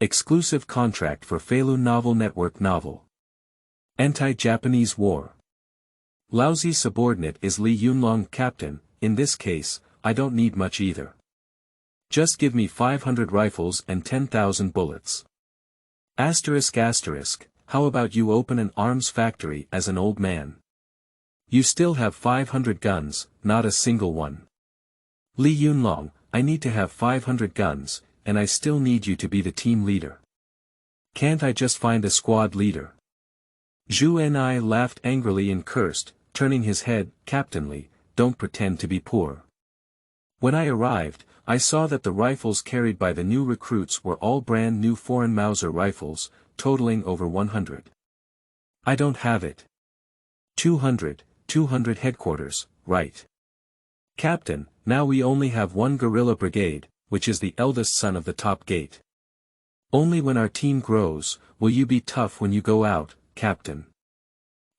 Exclusive contract for Feilu Novel Network Novel. Anti-Japanese War. Laozi subordinate is Li Yunlong captain. In this case, I don't need much either. Just give me 500 rifles and 10,000 bullets. Asterisk asterisk, how about you open an arms factory as an old man? You still have 500 guns, not a single one. Li Yunlong, I need to have 500 guns, and I still need you to be the team leader. Can't I just find a squad leader? Zhu Ni laughed angrily and cursed, turning his head. Captainly, don't pretend to be poor. When I arrived, I saw that the rifles carried by the new recruits were all brand new foreign Mauser rifles, totaling over 100. I don't have it. 200 headquarters, right. Captain, now we only have one guerrilla brigade, which is the eldest son of the top gate. Only when our team grows, will you be tough when you go out, Captain.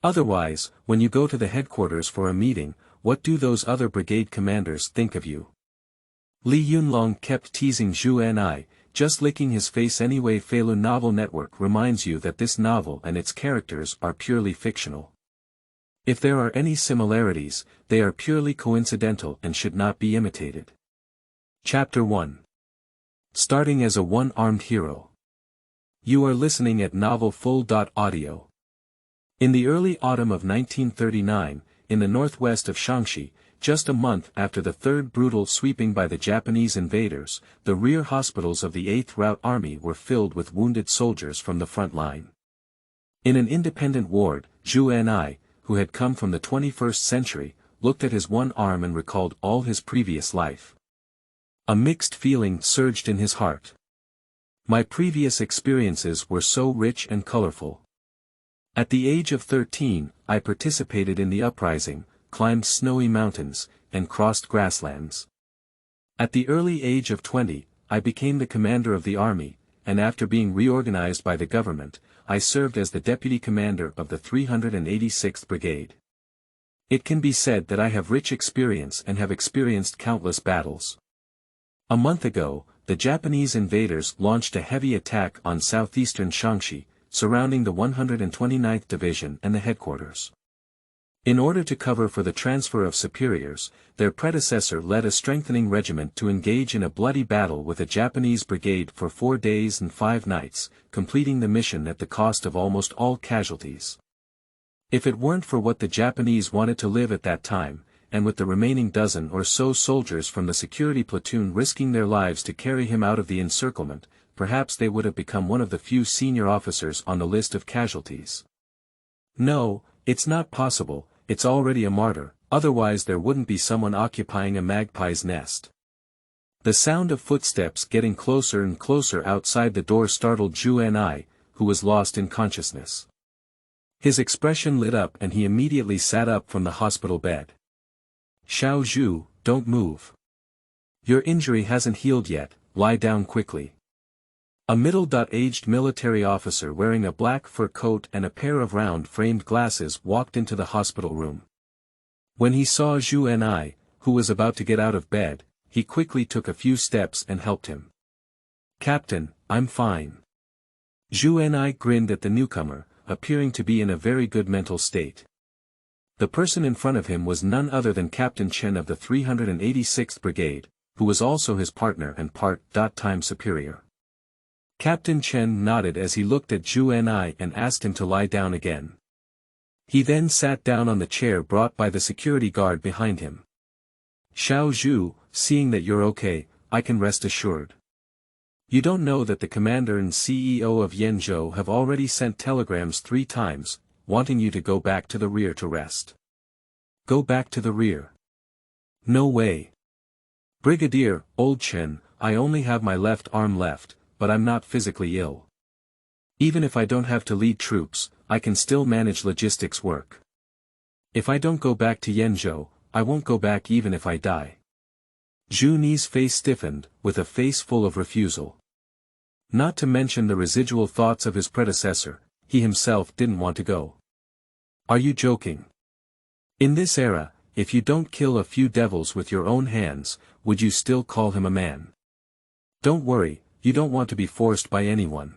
Otherwise, when you go to the headquarters for a meeting, what do those other brigade commanders think of you? Li Yunlong kept teasing Zhu Ni, just licking his face anyway. Feilu Novel Network reminds you that this novel and its characters are purely fictional. If there are any similarities, they are purely coincidental and should not be imitated. Chapter 1. Starting as a one-armed hero. You are listening at novelfull.audio. In the early autumn of 1939, in the northwest of Shaanxi, just a month after the third brutal sweeping by the Japanese invaders, the rear hospitals of the 8th Route Army were filled with wounded soldiers from the front line. In an independent ward, Zhu Ni, who had come from the 21st century, looked at his one arm and recalled all his previous life. A mixed feeling surged in his heart. My previous experiences were so rich and colorful. At the age of 13, I participated in the uprising, climbed snowy mountains, and crossed grasslands. At the early age of 20, I became the commander of the army, and after being reorganized by the government, I served as the deputy commander of the 386th Brigade. It can be said that I have rich experience and have experienced countless battles. A month ago, the Japanese invaders launched a heavy attack on southeastern Shaanxi, surrounding the 129th Division and the headquarters. In order to cover for the transfer of superiors, their predecessor led a strengthening regiment to engage in a bloody battle with a Japanese brigade for 4 days and 5 nights, completing the mission at the cost of almost all casualties. If it weren't for what the Japanese wanted to live at that time, and with the remaining dozen or so soldiers from the security platoon risking their lives to carry him out of the encirclement, perhaps they would have become one of the few senior officers on the list of casualties. No, it's not possible, it's already a martyr, otherwise there wouldn't be someone occupying a magpie's nest. The sound of footsteps getting closer and closer outside the door startled Zhu Ni, who was lost in consciousness. His expression lit up and he immediately sat up from the hospital bed. Xiao Zhu, don't move. Your injury hasn't healed yet, lie down quickly. A middle-aged military officer wearing a black fur coat and a pair of round-framed glasses walked into the hospital room. When he saw Zhu Ni, who was about to get out of bed, he quickly took a few steps and helped him. Captain, I'm fine. Zhu Ni grinned at the newcomer, appearing to be in a very good mental state. The person in front of him was none other than Captain Chen of the 386th Brigade, who was also his partner and part-time superior. Captain Chen nodded as he looked at Zhu Ni and asked him to lie down again. He then sat down on the chair brought by the security guard behind him. Xiao Zhu, seeing that you're okay, I can rest assured. You don't know that the commander and CEO of Yanzhou have already sent telegrams 3 times, wanting you to go back to the rear to rest. Go back to the rear. No way. Brigadier, old Chen, I only have my left arm left, but I'm not physically ill. Even if I don't have to lead troops, I can still manage logistics work. If I don't go back to Yanzhou, I won't go back even if I die. Zhu Ni's face stiffened, with a face full of refusal. Not to mention the residual thoughts of his predecessor, he himself didn't want to go. Are you joking? In this era, if you don't kill a few devils with your own hands, would you still call him a man? Don't worry, you don't want to be forced by anyone.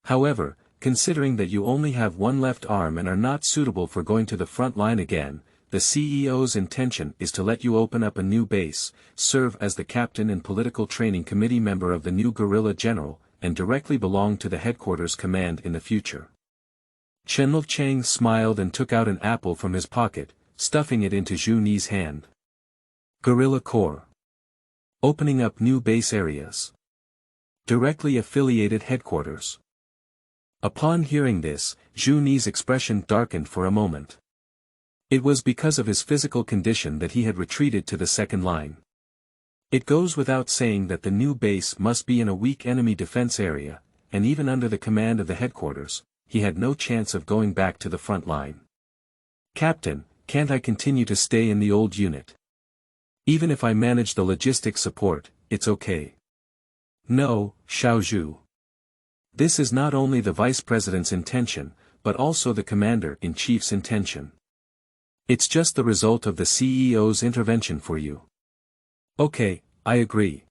However, considering that you only have one left arm and are not suitable for going to the front line again, the CEO's intention is to let you open up a new base, serve as the captain and political training committee member of the new guerrilla general, and directly belong to the headquarters command in the future. Chen Chang smiled and took out an apple from his pocket, stuffing it into Zhu Ni's hand. Guerrilla Corps. Opening up new base areas. Directly affiliated headquarters. Upon hearing this, Zhu Ni's expression darkened for a moment. It was because of his physical condition that he had retreated to the second line. It goes without saying that the new base must be in a weak enemy defense area, and even under the command of the headquarters, he had no chance of going back to the front line. Captain, can't I continue to stay in the old unit? Even if I manage the logistics support, it's okay. No, Xiao Zhu. This is not only the vice president's intention, but also the commander-in-chief's intention. It's just the result of the CEO's intervention for you. Okay, I agree.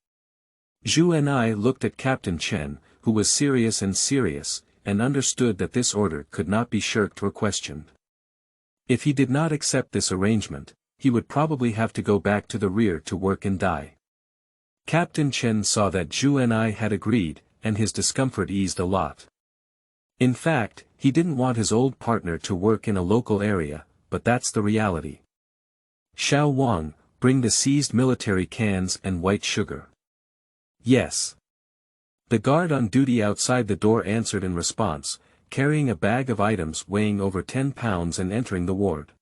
Zhu and I looked at Captain Chen, who was serious, and understood that this order could not be shirked or questioned. If he did not accept this arrangement, he would probably have to go back to the rear to work and die. Captain Chen saw that Zhu and I had agreed, and his discomfort eased a lot. In fact, he didn't want his old partner to work in a local area, but that's the reality. Xiao Wang, bring the seized military cans and white sugar. Yes. The guard on duty outside the door answered in response, carrying a bag of items weighing over 10 pounds and entering the ward.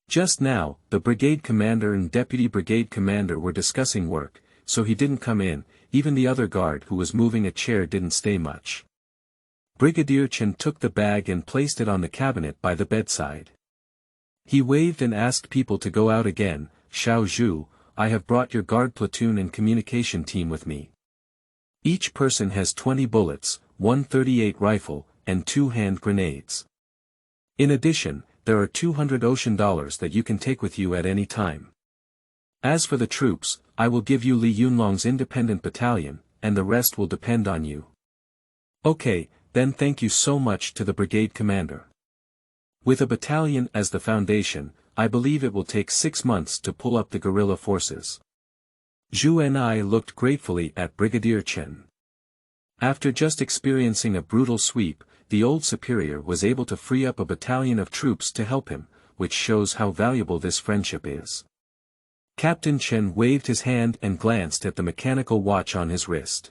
Just now, the brigade commander and deputy brigade commander were discussing work, so he didn't come in. Even the other guard who was moving a chair didn't stay much. Brigadier Chen took the bag and placed it on the cabinet by the bedside. He waved and asked people to go out again. Xiao Zhu, I have brought your guard platoon and communication team with me. Each person has 20 bullets, one .38 rifle, and 2 hand grenades. In addition, there are $200 ocean that you can take with you at any time. As for the troops, I will give you Li Yunlong's independent battalion, and the rest will depend on you. Okay, then thank you so much to the brigade commander. With a battalion as the foundation, I believe it will take 6 months to pull up the guerrilla forces. Zhu and I looked gratefully at Brigadier Chen. After just experiencing a brutal sweep, the old superior was able to free up a battalion of troops to help him, which shows how valuable this friendship is. Captain Chen waved his hand and glanced at the mechanical watch on his wrist.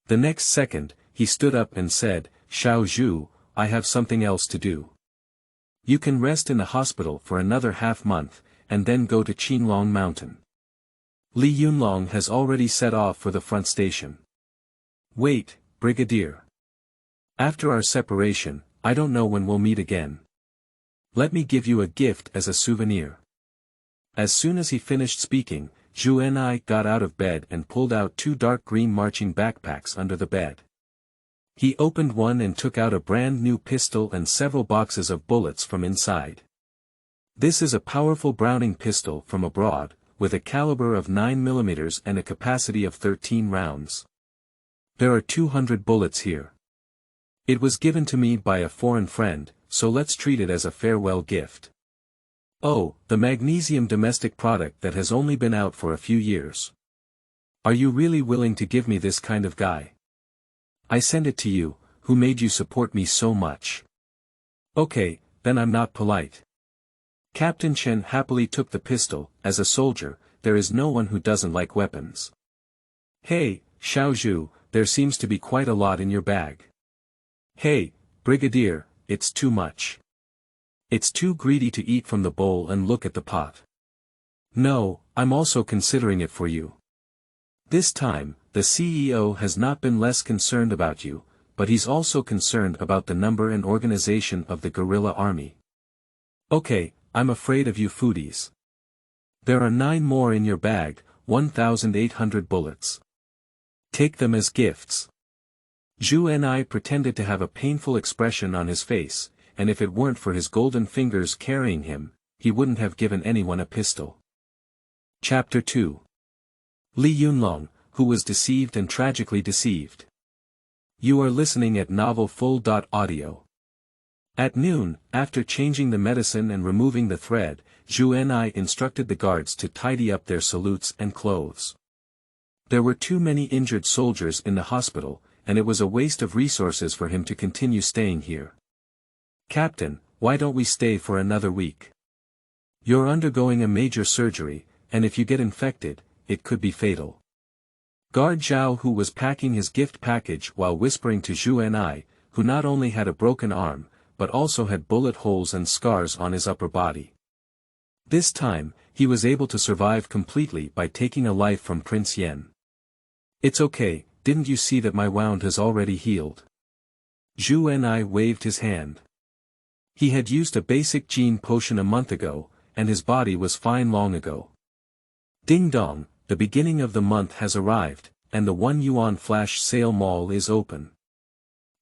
The next second, he stood up and said, Xiao Zhu, I have something else to do. You can rest in the hospital for another half-month, and then go to Qinglong Mountain. Li Yunlong has already set off for the front station. Wait, Brigadier. After our separation, I don't know when we'll meet again. Let me give you a gift as a souvenir. As soon as he finished speaking, Zhu and I got out of bed and pulled out 2 dark green marching backpacks under the bed. He opened one and took out a brand new pistol and several boxes of bullets from inside. This is a powerful Browning pistol from abroad, with a caliber of 9mm and a capacity of 13 rounds. There are 200 bullets here. It was given to me by a foreign friend, so let's treat it as a farewell gift. Oh, the magnesium domestic product that has only been out for a few years. Are you really willing to give me this kind of guy? I send it to you, who made you support me so much. Okay, then I'm not polite. Captain Chen happily took the pistol. As a soldier, there is no one who doesn't like weapons. Hey, Xiao Zhu, there seems to be quite a lot in your bag. Hey, Brigadier, it's too much. It's too greedy to eat from the bowl and look at the pot. No, I'm also considering it for you. This time, the CEO has not been less concerned about you, but he's also concerned about the number and organization of the guerrilla army. Okay, I'm afraid of you foodies. There are 9 more in your bag, 1,800 bullets. Take them as gifts. Zhu and I pretended to have a painful expression on his face, and if it weren't for his golden fingers carrying him, he wouldn't have given anyone a pistol. Chapter 2. Li Yunlong, who was deceived and tragically deceived. You are listening at Novel Full.audio. At noon, after changing the medicine and removing the thread, Zhu Ni instructed the guards to tidy up their salutes and clothes. There were too many injured soldiers in the hospital, and it was a waste of resources for him to continue staying here. Captain, why don't we stay for another week? You're undergoing a major surgery, and if you get infected, it could be fatal. Guard Zhao, who was packing his gift package while whispering to Zhu Ni, who not only had a broken arm, but also had bullet holes and scars on his upper body. This time, he was able to survive completely by taking a life from Prince Yen. It's okay, didn't you see that my wound has already healed? Zhu Ni waved his hand. He had used a basic gene potion a month ago, and his body was fine long ago. Ding dong, the beginning of the month has arrived, and the 1 yuan flash sale mall is open.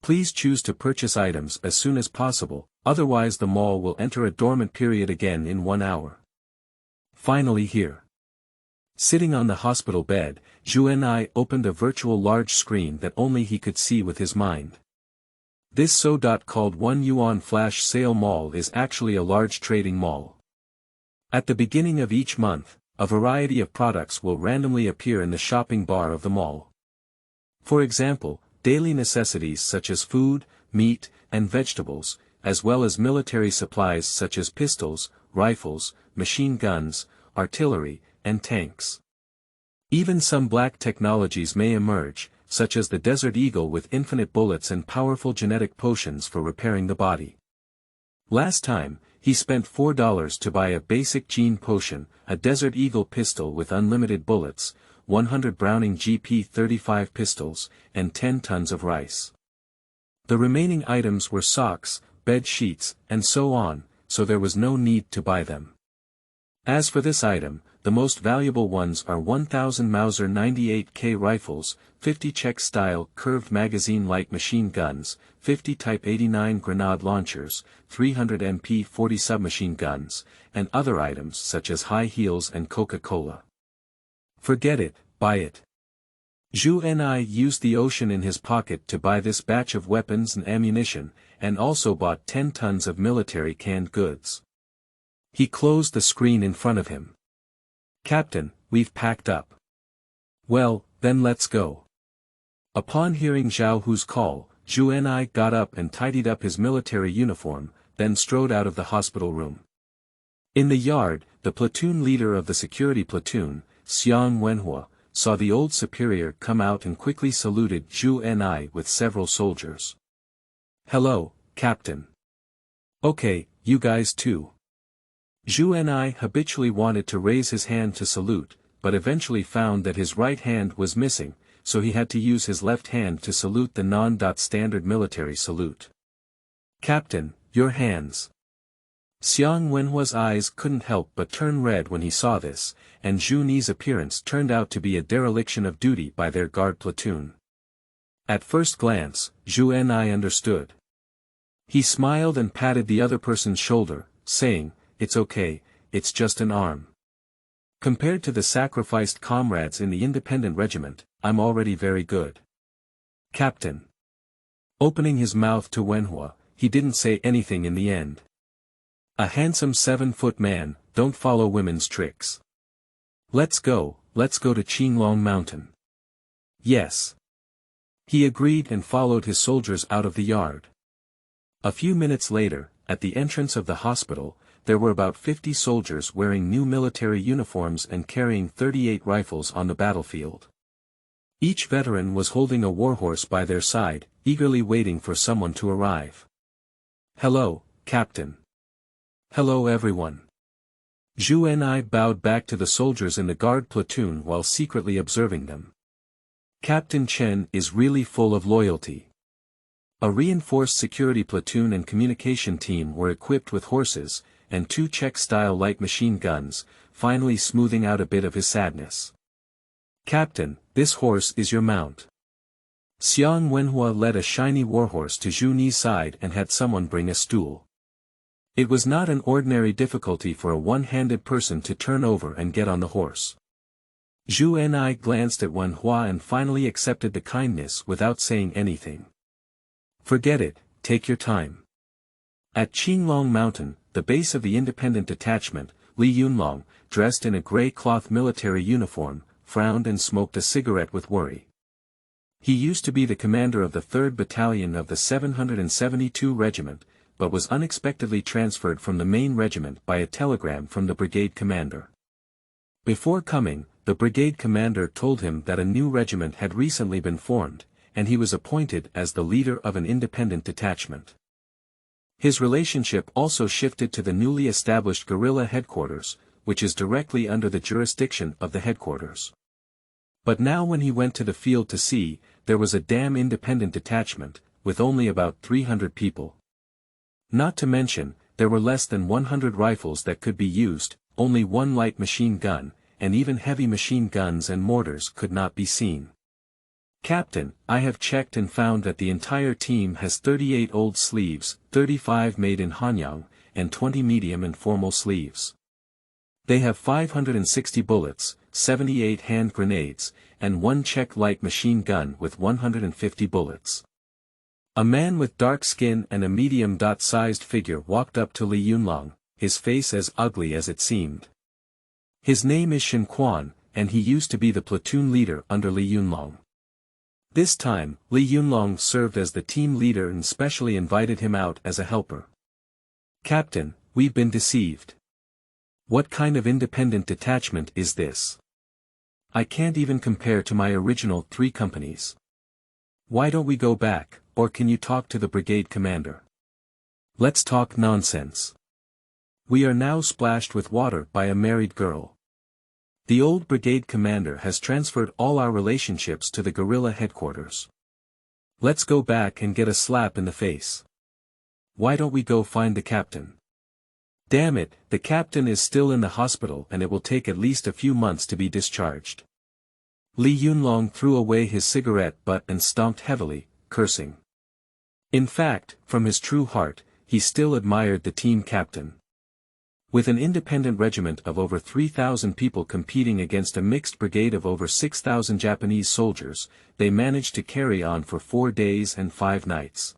Please choose to purchase items as soon as possible, otherwise the mall will enter a dormant period again in 1 hour. Finally here. Sitting on the hospital bed, Zhu Ni opened a virtual large screen that only he could see with his mind. This so-called 1 yuan flash sale mall is actually a large trading mall. At the beginning of each month, a variety of products will randomly appear in the shopping bar of the mall. For example, daily necessities such as food, meat, and vegetables, as well as military supplies such as pistols, rifles, machine guns, artillery, and tanks. Even some black technologies may emerge, such as the Desert Eagle with infinite bullets and powerful genetic potions for repairing the body. Last time, he spent $4 to buy a basic gene potion, a Desert Eagle pistol with unlimited bullets, 100 Browning GP35 pistols, and 10 tons of rice. The remaining items were socks, bed sheets, and so on, so there was no need to buy them. As for this item, the most valuable ones are 1000 Mauser 98K rifles, 50 Czech-style curved magazine light machine guns, 50 Type 89 grenade launchers, 300 MP40 submachine guns, and other items such as high heels and Coca-Cola. Forget it, buy it. Zhu Ni used the ocean in his pocket to buy this batch of weapons and ammunition, and also bought 10 tons of military canned goods. He closed the screen in front of him. Captain, we've packed up. Well, then let's go. Upon hearing Zhao Hu's call, Zhu Ni got up and tidied up his military uniform, then strode out of the hospital room. In the yard, the platoon leader of the security platoon, Xiang Wenhua, saw the old superior come out and quickly saluted Zhu Ni with several soldiers. Hello, Captain. Okay, you guys too. Zhu Ni habitually wanted to raise his hand to salute, but eventually found that his right hand was missing, so he had to use his left hand to salute the non-standard military salute. Captain, your hands. Xiang Wenhua's eyes couldn't help but turn red when he saw this, and Zhu Ni's appearance turned out to be a dereliction of duty by their guard platoon. At first glance, Zhu Ni understood. He smiled and patted the other person's shoulder, saying, "It's okay, it's just an arm. Compared to the sacrificed comrades in the independent regiment, I'm already very good." Captain. Opening his mouth to Wenhua, he didn't say anything in the end. A handsome 7-foot man, don't follow women's tricks. Let's go to Qinglong Mountain. Yes. He agreed and followed his soldiers out of the yard. A few minutes later, at the entrance of the hospital, there were about 50 soldiers wearing new military uniforms and carrying 38 rifles on the battlefield. Each veteran was holding a warhorse by their side, eagerly waiting for someone to arrive. Hello, Captain. Hello everyone. Zhu Ni bowed back to the soldiers in the guard platoon while secretly observing them. Captain Chen is really full of loyalty. A reinforced security platoon and communication team were equipped with horses, and 2 Czech-style light machine guns, finally smoothing out a bit of his sadness. Captain, this horse is your mount. Xiang Wenhua led a shiny warhorse to Zhu Ni's side and had someone bring a stool. It was not an ordinary difficulty for a one-handed person to turn over and get on the horse. Zhu Ni glanced at Wen Hua and finally accepted the kindness without saying anything. Forget it, take your time. At Qinglong Mountain, the base of the independent detachment, Li Yunlong, dressed in a grey cloth military uniform, frowned and smoked a cigarette with worry. He used to be the commander of the 3rd Battalion of the 772 Regiment, but was unexpectedly transferred from the main regiment by a telegram from the brigade commander. Before coming, the brigade commander told him that a new regiment had recently been formed, and he was appointed as the leader of an independent detachment. His relationship also shifted to the newly established guerrilla headquarters, which is directly under the jurisdiction of the headquarters. But now when he went to the field to see, there was a damn independent detachment, with only about 300 people. Not to mention, there were less than 100 rifles that could be used, only one light machine gun, and even heavy machine guns and mortars could not be seen. Captain, I have checked and found that the entire team has 38 old sleeves, 35 made in Hanyang, and 20 medium and formal sleeves. They have 560 bullets, 78 hand grenades, and one Czech light machine gun with 150 bullets. A man with dark skin and a medium-sized figure walked up to Li Yunlong, his face as ugly as it seemed. His name is Shen Quan, and he used to be the platoon leader under Li Yunlong. This time, Li Yunlong served as the team leader and specially invited him out as a helper. Captain, we've been deceived. What kind of independent detachment is this? I can't even compare to my original 3 companies. Why don't we go back, or can you talk to the brigade commander? Let's talk nonsense. We are now splashed with water by a married girl. The old brigade commander has transferred all our relationships to the guerrilla headquarters. Let's go back and get a slap in the face. Why don't we go find the captain? Damn it, the captain is still in the hospital and it will take at least a few months to be discharged. Li Yunlong threw away his cigarette butt and stomped heavily, cursing. In fact, from his true heart, he still admired the team captain. With an independent regiment of over 3,000 people competing against a mixed brigade of over 6,000 Japanese soldiers, they managed to carry on for 4 days and 5 nights.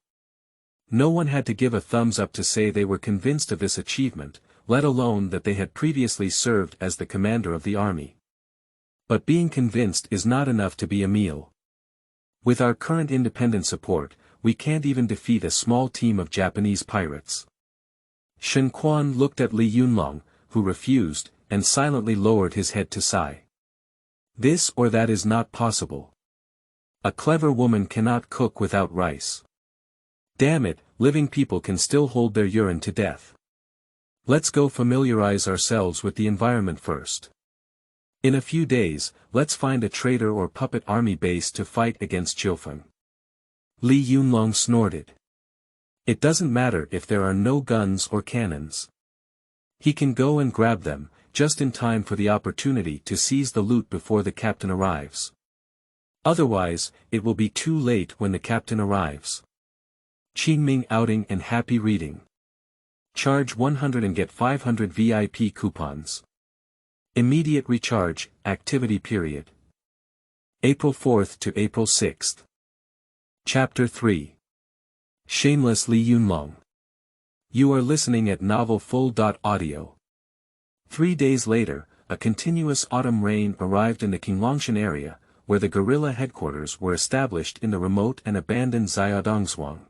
No one had to give a thumbs up to say they were convinced of this achievement, let alone that they had previously served as the commander of the army. But being convinced is not enough to be a meal. With our current independent support, we can't even defeat a small team of Japanese pirates. Shen Quan looked at Li Yunlong, who refused, and silently lowered his head to sigh. This or that is not possible. A clever woman cannot cook without rice. Damn it, living people can still hold their urine to death. Let's go familiarize ourselves with the environment first. In a few days, let's find a traitor or puppet army base to fight against Jiufeng. Li Yunlong snorted. It doesn't matter if there are no guns or cannons. He can go and grab them, just in time for the opportunity to seize the loot before the captain arrives. Otherwise, it will be too late when the captain arrives. Qingming outing and happy reading. Charge 100 and get 500 VIP coupons. Immediate recharge, activity period. April 4th to April 6th. Chapter 3. Shameless Li Yunlong. You are listening at novelfull.audio. 3 days later, a continuous autumn rain arrived in the Qinglongshan area, where the guerrilla headquarters were established in the remote and abandoned Xiaodongzhuang.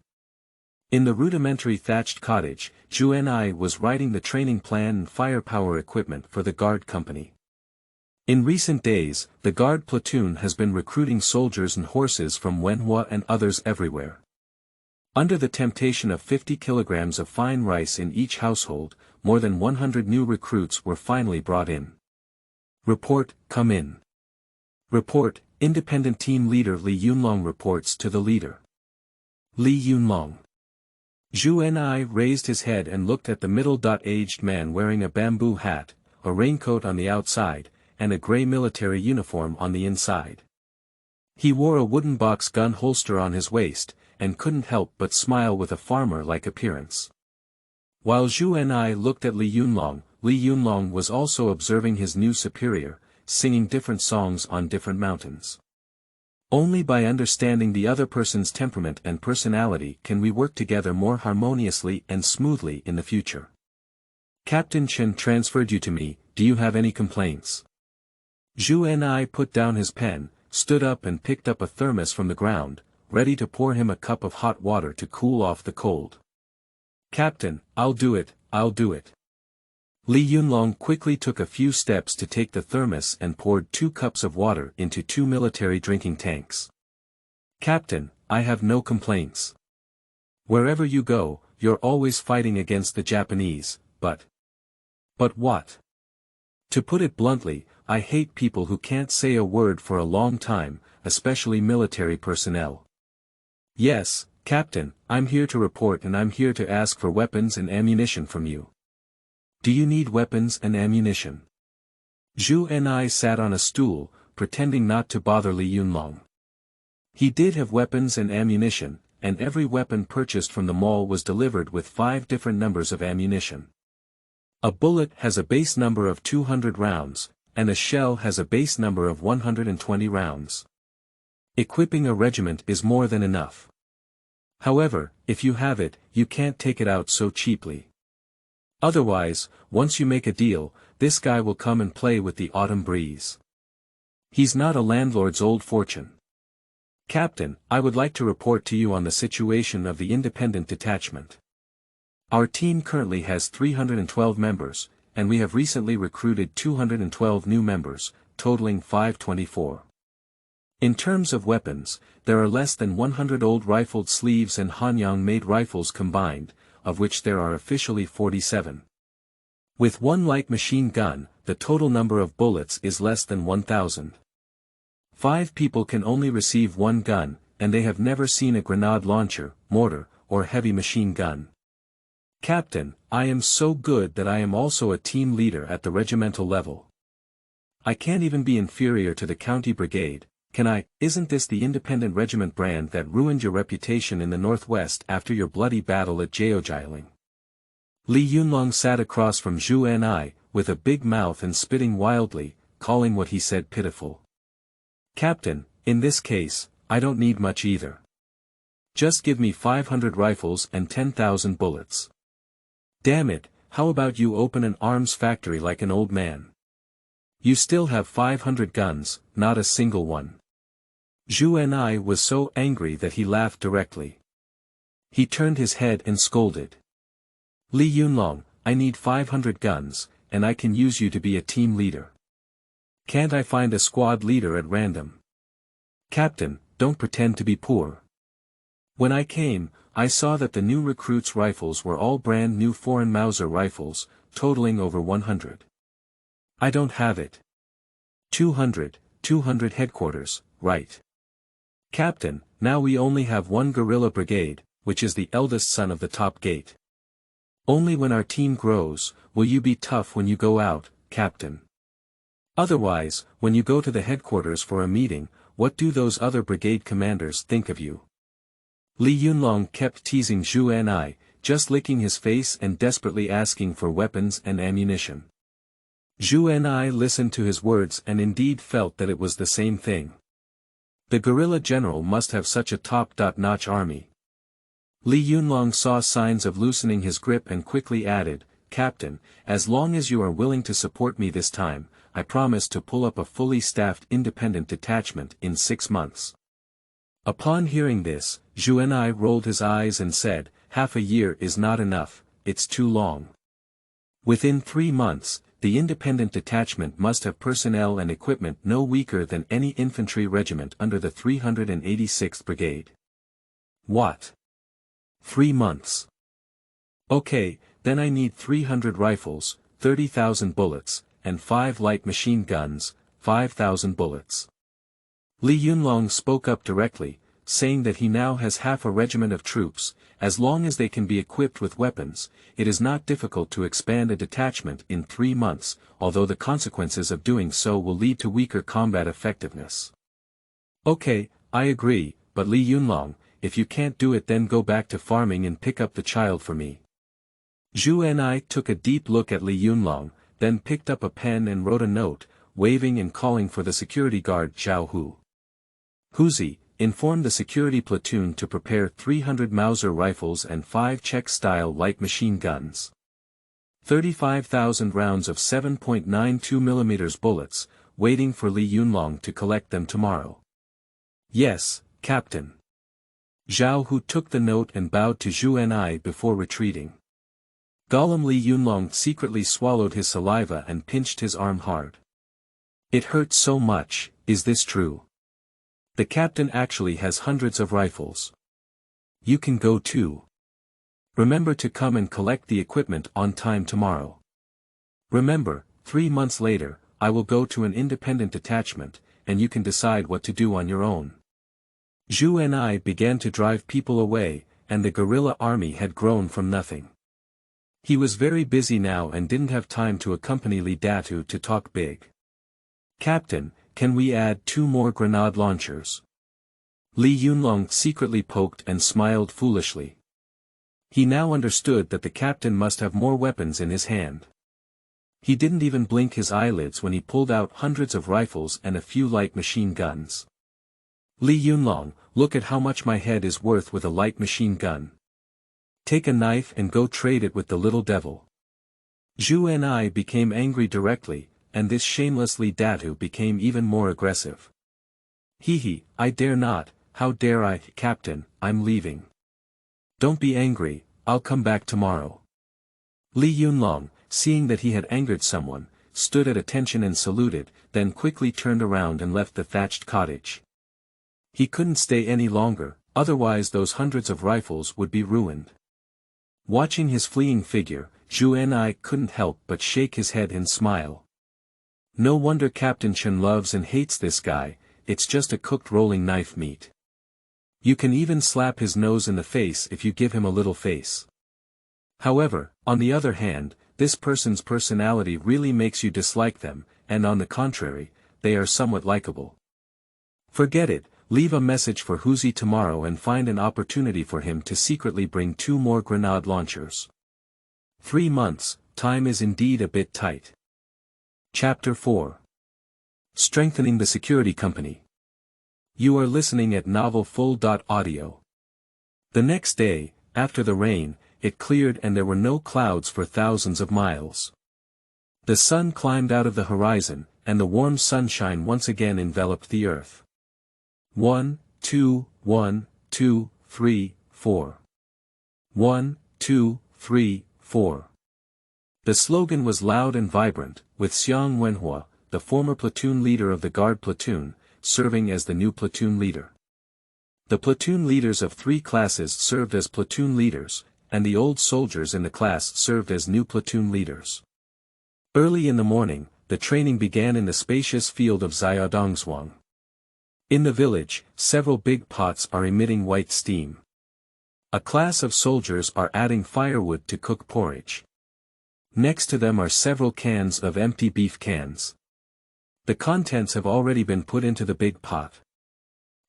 In the rudimentary thatched cottage, Zhu Ni was writing the training plan and firepower equipment for the guard company. In recent days, the guard platoon has been recruiting soldiers and horses from Wenhua and others everywhere. Under the temptation of 50 kilograms of fine rice in each household, more than 100 new recruits were finally brought in. Report, come in. Report, independent team leader Li Yunlong reports to the leader. Li Yunlong. Zhu Ni raised his head and looked at the middle-aged man wearing a bamboo hat, a raincoat on the outside, and a gray military uniform on the inside. He wore a wooden box gun holster on his waist, and couldn't help but smile with a farmer-like appearance. While Zhu Ni looked at Li Yunlong was also observing his new superior, singing different songs on different mountains. Only by understanding the other person's temperament and personality can we work together more harmoniously and smoothly in the future. Captain Chen transferred you to me, do you have any complaints? Zhu Ni put down his pen, stood up and picked up a thermos from the ground, ready to pour him a cup of hot water to cool off the cold. Captain, I'll do it, I'll do it. Li Yunlong quickly took a few steps to take the thermos and poured 2 cups of water into 2 military drinking tanks. Captain, I have no complaints. Wherever you go, you're always fighting against the Japanese, but what? To put it bluntly, I hate people who can't say a word for a long time, especially military personnel. Yes, Captain, I'm here to report and I'm here to ask for weapons and ammunition from you. Do you need weapons and ammunition? Zhu Ni sat on a stool, pretending not to bother Li Yunlong. He did have weapons and ammunition, and every weapon purchased from the mall was delivered with 5 different numbers of ammunition. A bullet has a base number of 200 rounds, and a shell has a base number of 120 rounds. Equipping a regiment is more than enough. However, if you have it, you can't take it out so cheaply. Otherwise, once you make a deal, this guy will come and play with the autumn breeze. He's not a landlord's old fortune. Captain, I would like to report to you on the situation of the independent detachment. Our team currently has 312 members, and we have recently recruited 212 new members, totaling 524. In terms of weapons, there are less than 100 old rifled sleeves and Hanyang-made rifles combined, of which there are officially 47. With 1 light machine gun, the total number of bullets is less than 1,000. 5 people can only receive 1 gun, and they have never seen a grenade launcher, mortar, or heavy machine gun. Captain, I am so good that I am also a team leader at the regimental level. I can't even be inferior to the county brigade, can I? Isn't this the independent regiment brand that ruined your reputation in the northwest after your bloody battle at Jiaojialing? Li Yunlong sat across from Zhu Ni, with a big mouth and spitting wildly, calling what he said pitiful. Captain, in this case, I don't need much either. Just give me 500 rifles and 10,000 bullets. Damn it, how about you open an arms factory like an old man? You still have 500 guns, not a single one. Zhu Ni was so angry that he laughed directly. He turned his head and scolded. Li Yunlong, I need 500 guns, and I can use you to be a team leader. Can't I find a squad leader at random? Captain, don't pretend to be poor. When I came, I saw that the new recruits' rifles were all brand new foreign Mauser rifles, totaling over 100. I don't have it. 200 headquarters, right. Captain, now we only have 1 guerrilla brigade, which is the eldest son of the top gate. Only when our team grows, will you be tough when you go out, Captain. Otherwise, when you go to the headquarters for a meeting, what do those other brigade commanders think of you? Li Yunlong kept teasing Zhu Ni, just licking his face and desperately asking for weapons and ammunition. Zhu Ni listened to his words and indeed felt that it was the same thing. The guerrilla general must have such a top-notch army. Li Yunlong saw signs of loosening his grip and quickly added, Captain, as long as you are willing to support me this time, I promise to pull up a fully staffed independent detachment in 6 months. Upon hearing this, Zhu Ni rolled his eyes and said, half a year is not enough, it's too long. Within 3 months, the independent detachment must have personnel and equipment no weaker than any infantry regiment under the 386th Brigade. What? 3 months. Okay, then I need 300 rifles, 30,000 bullets, and 5 light machine guns, 5,000 bullets. Li Yunlong spoke up directly, saying that he now has half a regiment of troops. As long as they can be equipped with weapons, it is not difficult to expand a detachment in 3 months, although the consequences of doing so will lead to weaker combat effectiveness. Okay, I agree, but Li Yunlong, if you can't do it then go back to farming and pick up the child for me. Zhu Ni took a deep look at Li Yunlong, then picked up a pen and wrote a note, waving and calling for the security guard Zhao Hu. Huzi informed the security platoon to prepare 300 Mauser rifles and 5 Czech-style light machine guns. 35,000 rounds of 7.92 mm bullets, waiting for Li Yunlong to collect them tomorrow. Yes, Captain. Zhao Hu took the note and bowed to Zhu Ni before retreating. Golem Li Yunlong secretly swallowed his saliva and pinched his arm hard. It hurts so much, is this true? The captain actually has hundreds of rifles. You can go too. Remember to come and collect the equipment on time tomorrow. Remember, 3 months later, I will go to an independent detachment, and you can decide what to do on your own. Zhu Ni began to drive people away, and the guerrilla army had grown from nothing. He was very busy now and didn't have time to accompany Li Datu to talk big. Captain, can we add 2 more grenade launchers? Li Yunlong secretly poked and smiled foolishly. He now understood that the captain must have more weapons in his hand. He didn't even blink his eyelids when he pulled out hundreds of rifles and a few light machine guns. Li Yunlong, look at how much my head is worth with a light machine gun. Take a knife and go trade it with the little devil. Zhu Ni became angry directly, and this shameless Li Datu became even more aggressive. Hee, I dare not, how dare I, Captain, I'm leaving. Don't be angry, I'll come back tomorrow. Li Yunlong, seeing that he had angered someone, stood at attention and saluted, then quickly turned around and left the thatched cottage. He couldn't stay any longer, otherwise those hundreds of rifles would be ruined. Watching his fleeing figure, Zhu Ni couldn't help but shake his head and smile. No wonder Captain Chen loves and hates this guy, it's just a cooked rolling knife meat. You can even slap his nose in the face if you give him a little face. However, on the other hand, this person's personality really makes you dislike them, and on the contrary, they are somewhat likable. Forget it, leave a message for Huzi tomorrow and find an opportunity for him to secretly bring 2 more grenade launchers. 3 months, time is indeed a bit tight. Chapter 4. Strengthening the Security Company. You are listening at novelfull.audio. The next day, after the rain, it cleared and there were no clouds for thousands of miles. The sun climbed out of the horizon, and the warm sunshine once again enveloped the earth. 1, 2, 1, 2, 3, 4. 1, 2, 3, 4. The slogan was loud and vibrant, with Xiang Wenhua, the former platoon leader of the guard platoon, serving as the new platoon leader. The platoon leaders of 3 classes served as platoon leaders, and the old soldiers in the class served as new platoon leaders. Early in the morning, the training began in the spacious field of Xiaodongzhuang. In the village, several big pots are emitting white steam. A class of soldiers are adding firewood to cook porridge. Next to them are several cans of empty beef cans. The contents have already been put into the big pot.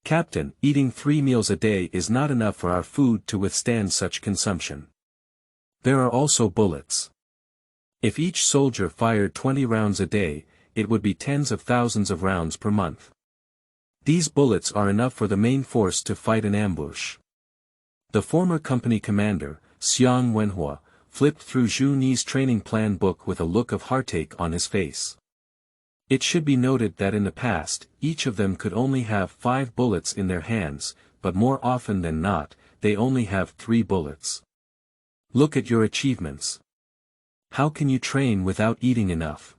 Captain, eating 3 meals a day is not enough for our food to withstand such consumption. There are also bullets. If each soldier fired 20 rounds a day, it would be tens of thousands of rounds per month. These bullets are enough for the main force to fight an ambush. The former company commander, Xiang Wenhua, flipped through Zhu Ni's training plan book with a look of heartache on his face. It should be noted that in the past, each of them could only have 5 bullets in their hands, but more often than not, they only have 3 bullets. Look at your achievements. How can you train without eating enough?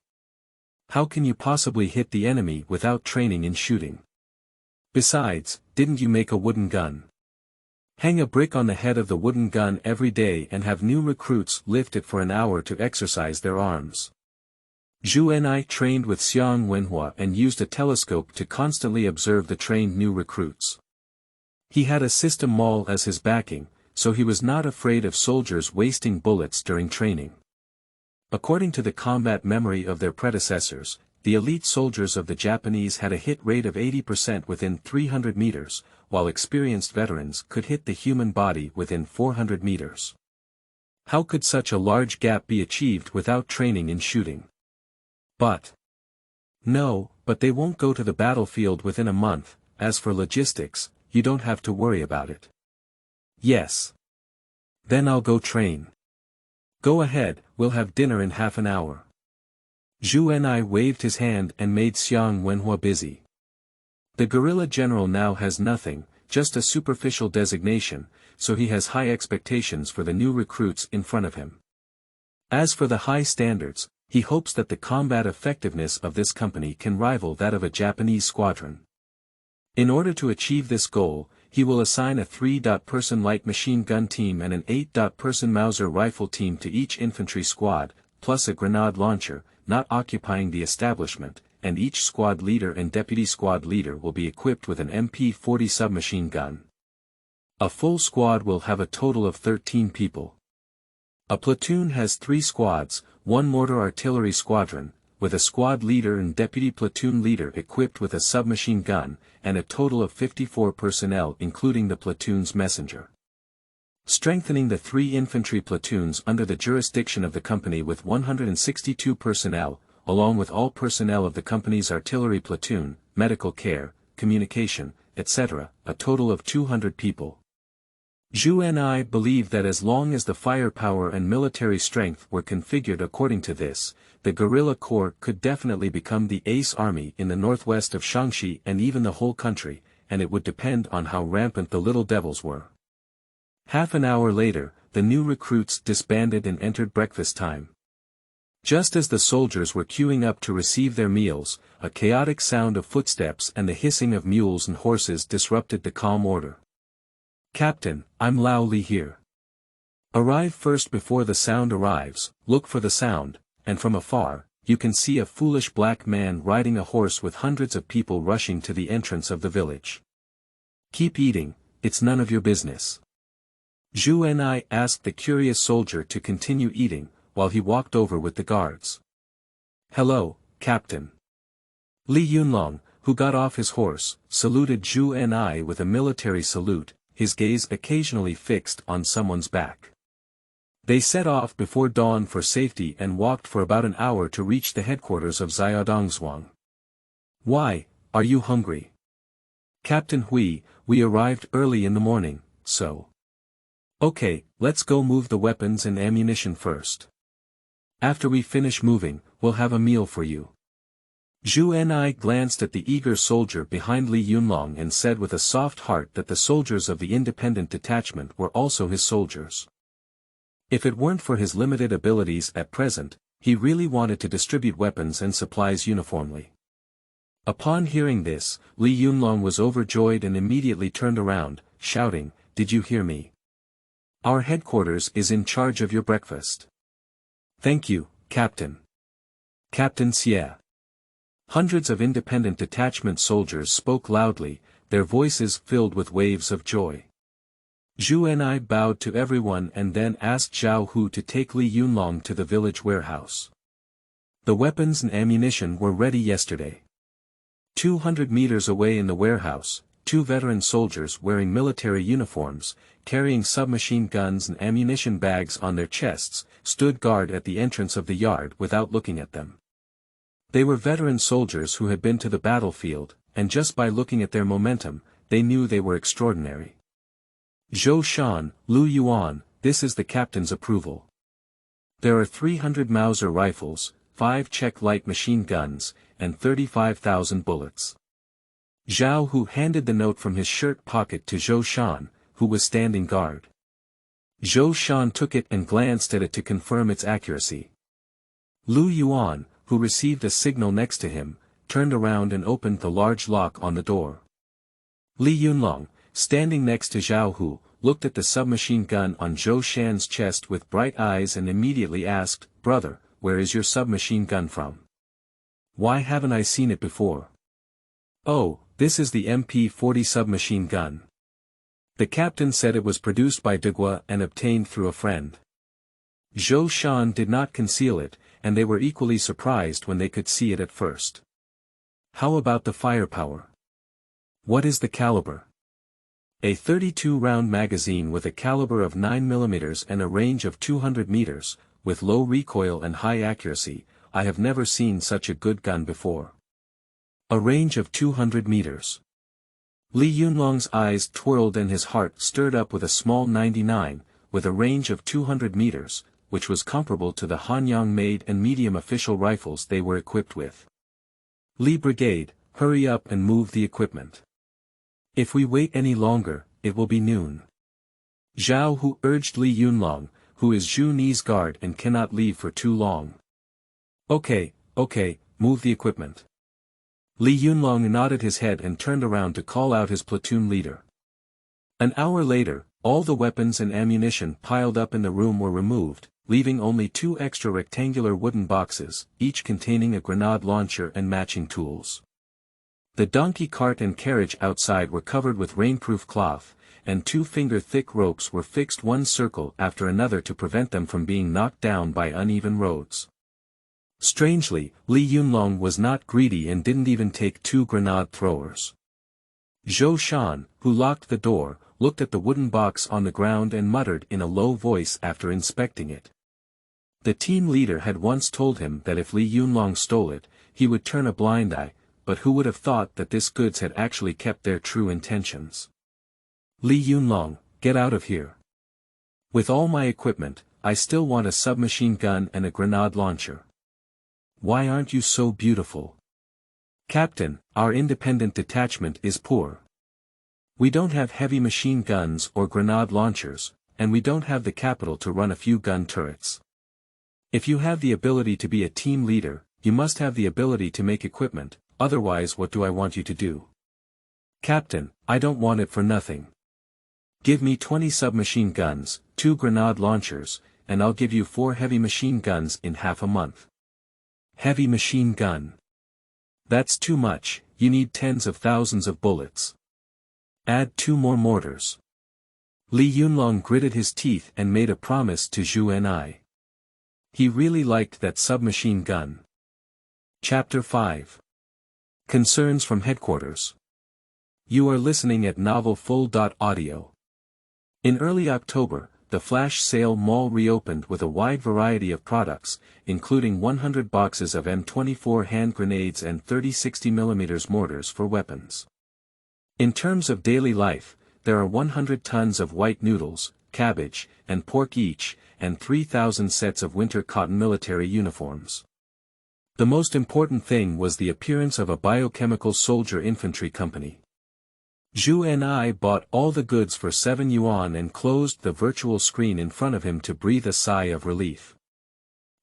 How can you possibly hit the enemy without training in shooting? Besides, didn't you make a wooden gun? Hang a brick on the head of the wooden gun every day and have new recruits lift it for an hour to exercise their arms. Zhu Ni trained with Xiang Wenhua and used a telescope to constantly observe the trained new recruits. He had a system mall as his backing, so he was not afraid of soldiers wasting bullets during training. According to the combat memory of their predecessors, the elite soldiers of the Japanese had a hit rate of 80% within 300 meters, while experienced veterans could hit the human body within 400 meters. How could such a large gap be achieved without training in shooting? But No, but they won't go to the battlefield within a month. As for logistics, you don't have to worry about it. Yes. Then I'll go train. Go ahead, we'll have dinner in half an hour. Zhu Ni waved his hand and made Xiang Wenhua busy. The guerrilla general now has nothing, just a superficial designation, so he has high expectations for the new recruits in front of him. As for the high standards, he hopes that the combat effectiveness of this company can rival that of a Japanese squadron. In order to achieve this goal, he will assign a 3-person light machine gun team and an 8-person Mauser rifle team to each infantry squad, plus a grenade launcher, not occupying the establishment, and each squad leader and deputy squad leader will be equipped with an MP-40 submachine gun. A full squad will have a total of 13 people. A platoon has 3 squads, 1 mortar artillery squadron, with a squad leader and deputy platoon leader equipped with a submachine gun, and a total of 54 personnel including the platoon's messenger. Strengthening the 3 infantry platoons under the jurisdiction of the company with 162 personnel, along with all personnel of the company's artillery platoon, medical care, communication, etc., a total of 200 people. Zhu Ni believed that as long as the firepower and military strength were configured according to this, the guerrilla corps could definitely become the ace army in the northwest of Shaanxi and even the whole country, and it would depend on how rampant the little devils were. Half an hour later, the new recruits disbanded and entered breakfast time. Just as the soldiers were queuing up to receive their meals, a chaotic sound of footsteps and the hissing of mules and horses disrupted the calm order. "Captain, I'm Lao Li here. Arrive first before the sound arrives, look for the sound, and from afar, you can see a foolish black man riding a horse with hundreds of people rushing to the entrance of the village. Keep eating, it's none of your business." Zhu Ni asked the curious soldier to continue eating, while he walked over with the guards. "Hello, Captain." Li Yunlong, who got off his horse, saluted Zhu Ni with a military salute, his gaze occasionally fixed on someone's back. They set off before dawn for safety and walked for about an hour to reach the headquarters of Xiaodongzhuang. "Why, are you hungry?" "Captain Hui, we arrived early in the morning, so." "Okay, let's go move the weapons and ammunition first. After we finish moving, we'll have a meal for you." Zhu Ni glanced at the eager soldier behind Li Yunlong and said with a soft heart that the soldiers of the independent detachment were also his soldiers. If it weren't for his limited abilities at present, he really wanted to distribute weapons and supplies uniformly. Upon hearing this, Li Yunlong was overjoyed and immediately turned around, shouting, "Did you hear me? Our headquarters is in charge of your breakfast." "Thank you, Captain." "Captain Xie." Hundreds of independent detachment soldiers spoke loudly, their voices filled with waves of joy. Zhu Ni bowed to everyone and then asked Zhao Hu to take Li Yunlong to the village warehouse. The weapons and ammunition were ready yesterday. 200 meters away in the warehouse, 2 veteran soldiers wearing military uniforms, carrying submachine guns and ammunition bags on their chests, stood guard at the entrance of the yard without looking at them. They were veteran soldiers who had been to the battlefield, and just by looking at their momentum, they knew they were extraordinary. "Zhou Shan, Lu Yuan, this is the captain's approval. There are 300 Mauser rifles, 5 Czech light machine guns, and 35,000 bullets." Zhao Hu handed the note from his shirt pocket to Zhou Shan, who was standing guard. Zhou Shan took it and glanced at it to confirm its accuracy. Lu Yuan, who received a signal next to him, turned around and opened the large lock on the door. Li Yunlong, standing next to Zhao Hu, looked at the submachine gun on Zhou Shan's chest with bright eyes and immediately asked, "Brother, where is your submachine gun from? Why haven't I seen it before?" "Oh, this is the MP-40 submachine gun. The captain said it was produced by Degua and obtained through a friend." Zhou Shan did not conceal it, and they were equally surprised when they could see it at first. "How about the firepower? What is the caliber?" "A 32-round magazine with a caliber of 9 mm and a range of 200 meters, with low recoil and high accuracy. I have never seen such a good gun before." A range of 200 meters. Li Yunlong's eyes twirled and his heart stirred up with a small 99, with a range of 200 meters, which was comparable to the Hanyang-made and medium official rifles they were equipped with. Li Brigade, hurry up and move the equipment. If we wait any longer, it will be noon. Zhao Hu urged Li Yunlong, who is Zhu Ni's guard and cannot leave for too long. Okay, move the equipment. Li Yunlong nodded his head and turned around to call out his platoon leader. An hour later, all the weapons and ammunition piled up in the room were removed, leaving only 2 extra rectangular wooden boxes, each containing a grenade launcher and matching tools. The donkey cart and carriage outside were covered with rainproof cloth, and 2-finger-thick ropes were fixed one circle after another to prevent them from being knocked down by uneven roads. Strangely, Li Yunlong was not greedy and didn't even take 2 grenade throwers. Zhou Shan, who locked the door, looked at the wooden box on the ground and muttered in a low voice after inspecting it. The team leader had once told him that if Li Yunlong stole it, he would turn a blind eye, but who would have thought that this goods had actually kept their true intentions. Li Yunlong, get out of here. With all my equipment, I still want a submachine gun and a grenade launcher. Why aren't you so beautiful? Captain, our independent detachment is poor. We don't have heavy machine guns or grenade launchers, and we don't have the capital to run a few gun turrets. If you have the ability to be a team leader, you must have the ability to make equipment, otherwise what do I want you to do? Captain, I don't want it for nothing. Give me 20 submachine guns, 2 grenade launchers, and I'll give you 4 heavy machine guns in half a month. Heavy machine gun. That's too much, you need tens of thousands of bullets. Add 2 more mortars. Li Yunlong gritted his teeth and made a promise to Zhu Ni. He really liked that submachine gun. Chapter 5. Concerns from Headquarters. You are listening at novelfull.audio. In early October, the flash sale mall reopened with a wide variety of products, including 100 boxes of M24 hand grenades and 30 60mm mortars for weapons. In terms of daily life, there are 100 tons of white noodles, cabbage, and pork each, and 3,000 sets of winter cotton military uniforms. The most important thing was the appearance of a biochemical soldier infantry company. Zhu Ni bought all the goods for 7 yuan and closed the virtual screen in front of him to breathe a sigh of relief.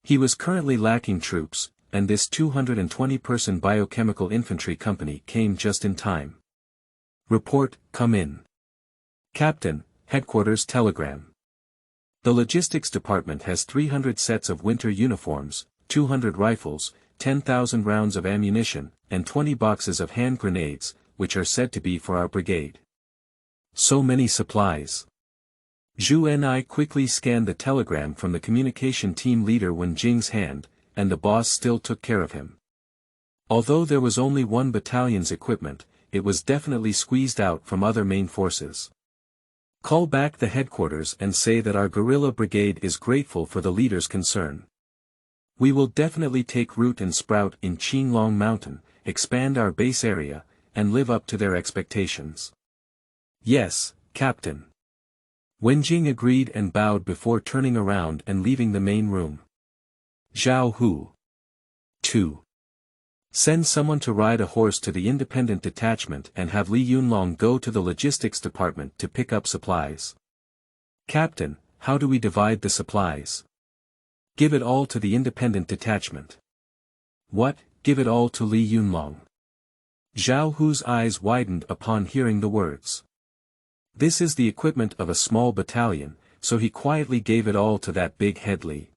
He was currently lacking troops, and this 220-person biochemical infantry company came just in time. Report, come in. Captain, Headquarters telegram. The logistics department has 300 sets of winter uniforms, 200 rifles, 10,000 rounds of ammunition, and 20 boxes of hand grenades, which are said to be for our brigade. So many supplies. Zhu Ni quickly scanned the telegram from the communication team leader Wen Jing's hand, and the boss still took care of him. Although there was only 1 battalion's equipment, it was definitely squeezed out from other main forces. Call back the headquarters and say that our guerrilla brigade is grateful for the leader's concern. We will definitely take root and sprout in Qinglong Mountain, expand our base area, and live up to their expectations. Yes, Captain. Wen Jing agreed and bowed before turning around and leaving the main room. Zhao Hu. 2. Send someone to ride a horse to the independent detachment and have Li Yunlong go to the logistics department to pick up supplies. Captain, how do we divide the supplies? Give it all to the independent detachment. What, give it all to Li Yunlong? Zhao Hu's eyes widened upon hearing the words. This is the equipment of a small battalion, so he quietly gave it all to that big head Li.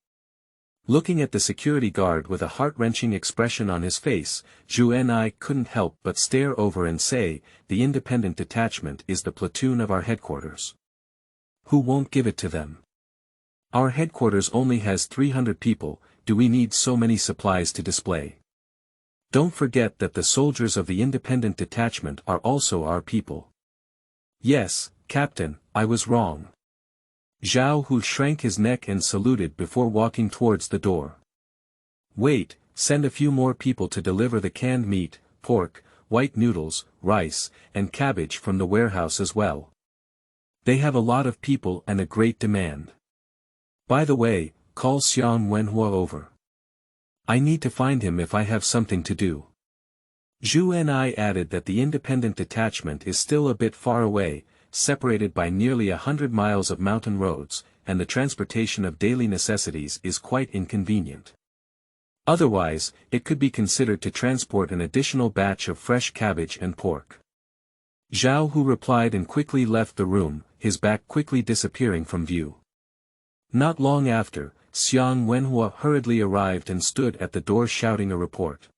Looking at the security guard with a heart-wrenching expression on his face, Zhu Ni couldn't help but stare over and say, the independent detachment is the platoon of our headquarters. Who won't give it to them? Our headquarters only has 300 people, do we need so many supplies to display? Don't forget that the soldiers of the independent detachment are also our people. Yes, Captain, I was wrong. Zhao Hu shrank his neck and saluted before walking towards the door. Wait, send a few more people to deliver the canned meat, pork, white noodles, rice, and cabbage from the warehouse as well. They have a lot of people and a great demand. By the way, call Xiang Wenhua over. I need to find him if I have something to do. Zhu Ni added that the independent detachment is still a bit far away, separated by nearly 100 miles of mountain roads, and the transportation of daily necessities is quite inconvenient. Otherwise, it could be considered to transport an additional batch of fresh cabbage and pork. Zhao Hu replied and quickly left the room, his back quickly disappearing from view. Not long after, Xiang Wenhua hurriedly arrived and stood at the door shouting a report.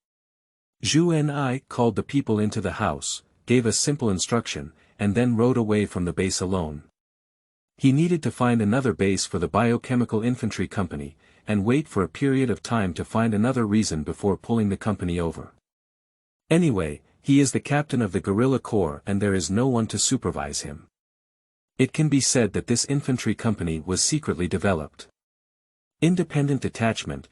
Zhu Ni called the people into the house, gave a simple instruction, and then rode away from the base alone. He needed to find another base for the biochemical infantry company, and wait for a period of time to find another reason before pulling the company over. Anyway, he is the captain of the guerrilla corps and there is no one to supervise him. It can be said that this infantry company was secretly developed. Independent detachment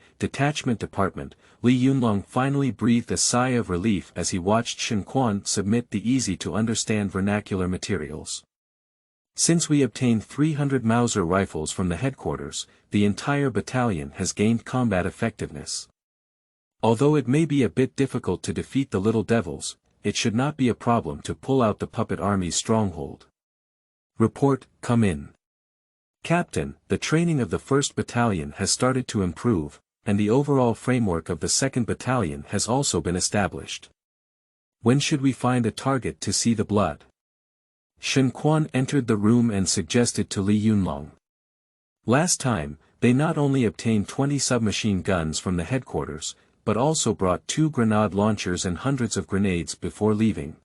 department, Li Yunlong finally breathed a sigh of relief as he watched Shen Quan submit the easy-to-understand vernacular materials. Since we obtained 300 Mauser rifles from the headquarters, the entire battalion has gained combat effectiveness. Although it may be a bit difficult to defeat the little devils, it should not be a problem to pull out the puppet army's stronghold. Report, come in. Captain, the training of the 1st Battalion has started to improve, and the overall framework of the 2nd Battalion has also been established. When should we find a target to see the blood? Shen Quan entered the room and suggested to Li Yunlong. Last time, they not only obtained 20 submachine guns from the headquarters, but also brought 2 grenade launchers and hundreds of grenades before leaving.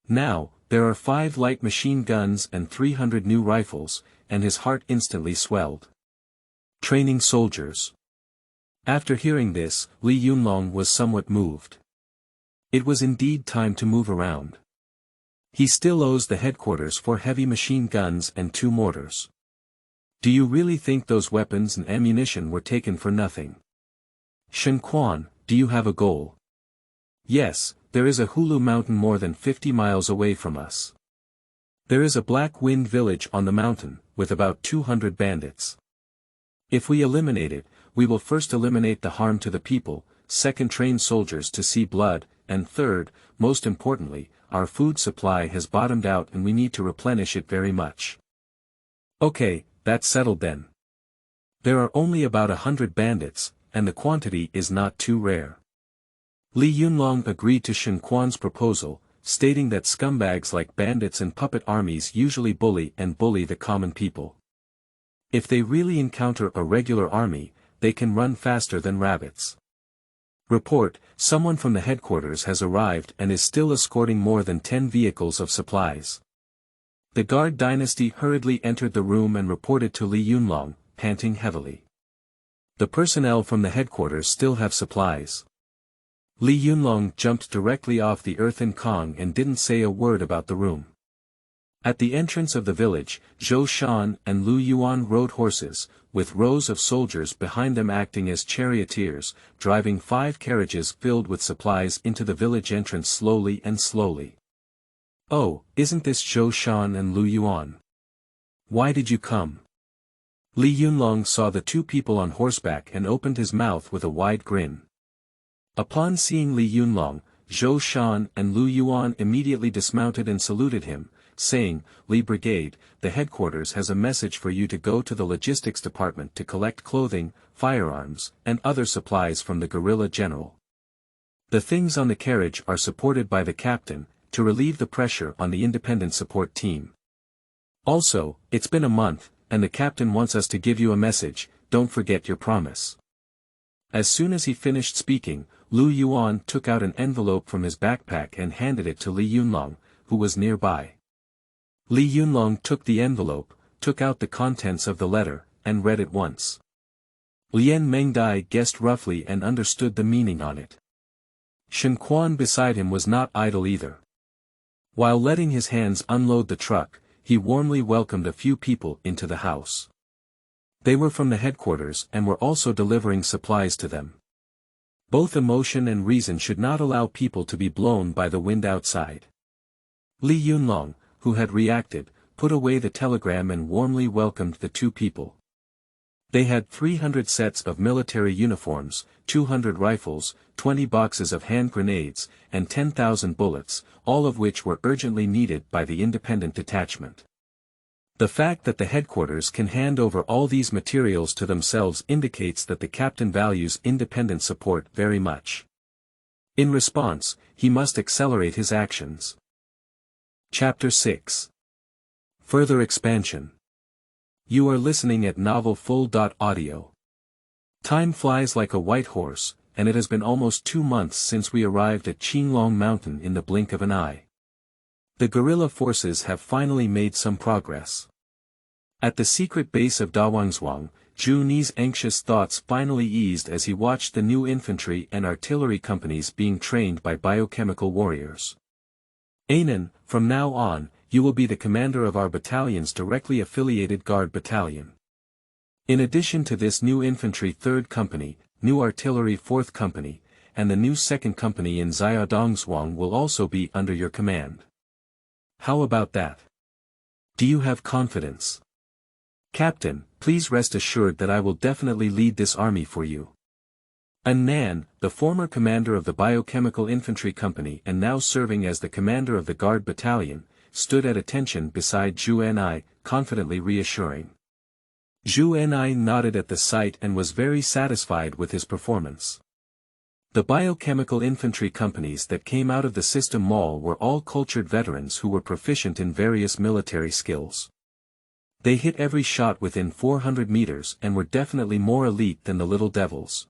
Now, there are 5 light machine guns and 300 new rifles, and his heart instantly swelled. Training soldiers. After hearing this, Li Yunlong was somewhat moved. It was indeed time to move around. He still owes the headquarters 4 heavy machine guns and 2 mortars. Do you really think those weapons and ammunition were taken for nothing? Shen Quan, do you have a goal? Yes, there is a Hulu mountain more than 50 miles away from us. There is a Black Wind village on the mountain, with about 200 bandits. If we eliminate it, we will first eliminate the harm to the people, second train soldiers to see blood, and third, most importantly, our food supply has bottomed out and we need to replenish it very much. Okay, that's settled then. There are only about 100 bandits, and the quantity is not too rare. Li Yunlong agreed to Shen Quan's proposal, stating that scumbags like bandits and puppet armies usually bully the common people. If they really encounter a regular army, they can run faster than rabbits. Report, someone from the headquarters has arrived and is still escorting more than 10 vehicles of supplies. The guard dynasty hurriedly entered the room and reported to Li Yunlong, panting heavily. The personnel from the headquarters still have supplies. Li Yunlong jumped directly off the earthen Kong and didn't say a word about the room. At the entrance of the village, Zhou Shan and Lu Yuan rode horses, with rows of soldiers behind them acting as charioteers, driving 5 carriages filled with supplies into the village entrance slowly and slowly. Oh, isn't this Zhou Shan and Lu Yuan? Why did you come? Li Yunlong saw the 2 people on horseback and opened his mouth with a wide grin. Upon seeing Li Yunlong, Zhou Shan and Lu Yuan immediately dismounted and saluted him, saying, Li Brigade, the headquarters has a message for you to go to the logistics department to collect clothing, firearms, and other supplies from the guerrilla general. The things on the carriage are supported by the captain, to relieve the pressure on the independent support team. Also, it's been a month, and the captain wants us to give you a message, don't forget your promise. As soon as he finished speaking, Lu Yuan took out an envelope from his backpack and handed it to Li Yunlong, who was nearby. Li Yunlong took the envelope, took out the contents of the letter, and read it once. Lian Mengdai guessed roughly and understood the meaning on it. Shen Quan beside him was not idle either. While letting his hands unload the truck, he warmly welcomed a few people into the house. They were from the headquarters and were also delivering supplies to them. Both emotion and reason should not allow people to be blown by the wind outside. Li Yunlong, who had reacted, put away the telegram and warmly welcomed the two people. They had 300 sets of military uniforms, 200 rifles, 20 boxes of hand grenades, and 10,000 bullets, all of which were urgently needed by the independent detachment. The fact that the headquarters can hand over all these materials to themselves indicates that the captain values independent support very much. In response, he must accelerate his actions. Chapter 6. Further expansion. You are listening at novelfull.audio. Time flies like a white horse, and it has been almost 2 months since we arrived at Qinglong Mountain in the blink of an eye. The guerrilla forces have finally made some progress. At the secret base of Dawangzhuang, Zhu Ni's anxious thoughts finally eased as he watched the new infantry and artillery companies being trained by biochemical warriors. Anan, from now on, you will be the commander of our battalion's directly affiliated guard battalion. In addition to this new infantry 3rd Company, new artillery 4th Company, and the new 2nd Company in Xiaodongzhuang will also be under your command. How about that? Do you have confidence? Captain, please rest assured that I will definitely lead this army for you. Nan, the former commander of the Biochemical Infantry Company and now serving as the commander of the Guard Battalion, stood at attention beside Zhu Ni, confidently reassuring. Zhu Ni nodded at the sight and was very satisfied with his performance. The Biochemical Infantry companies that came out of the system mall were all cultured veterans who were proficient in various military skills. They hit every shot within 400 meters and were definitely more elite than the Little Devils.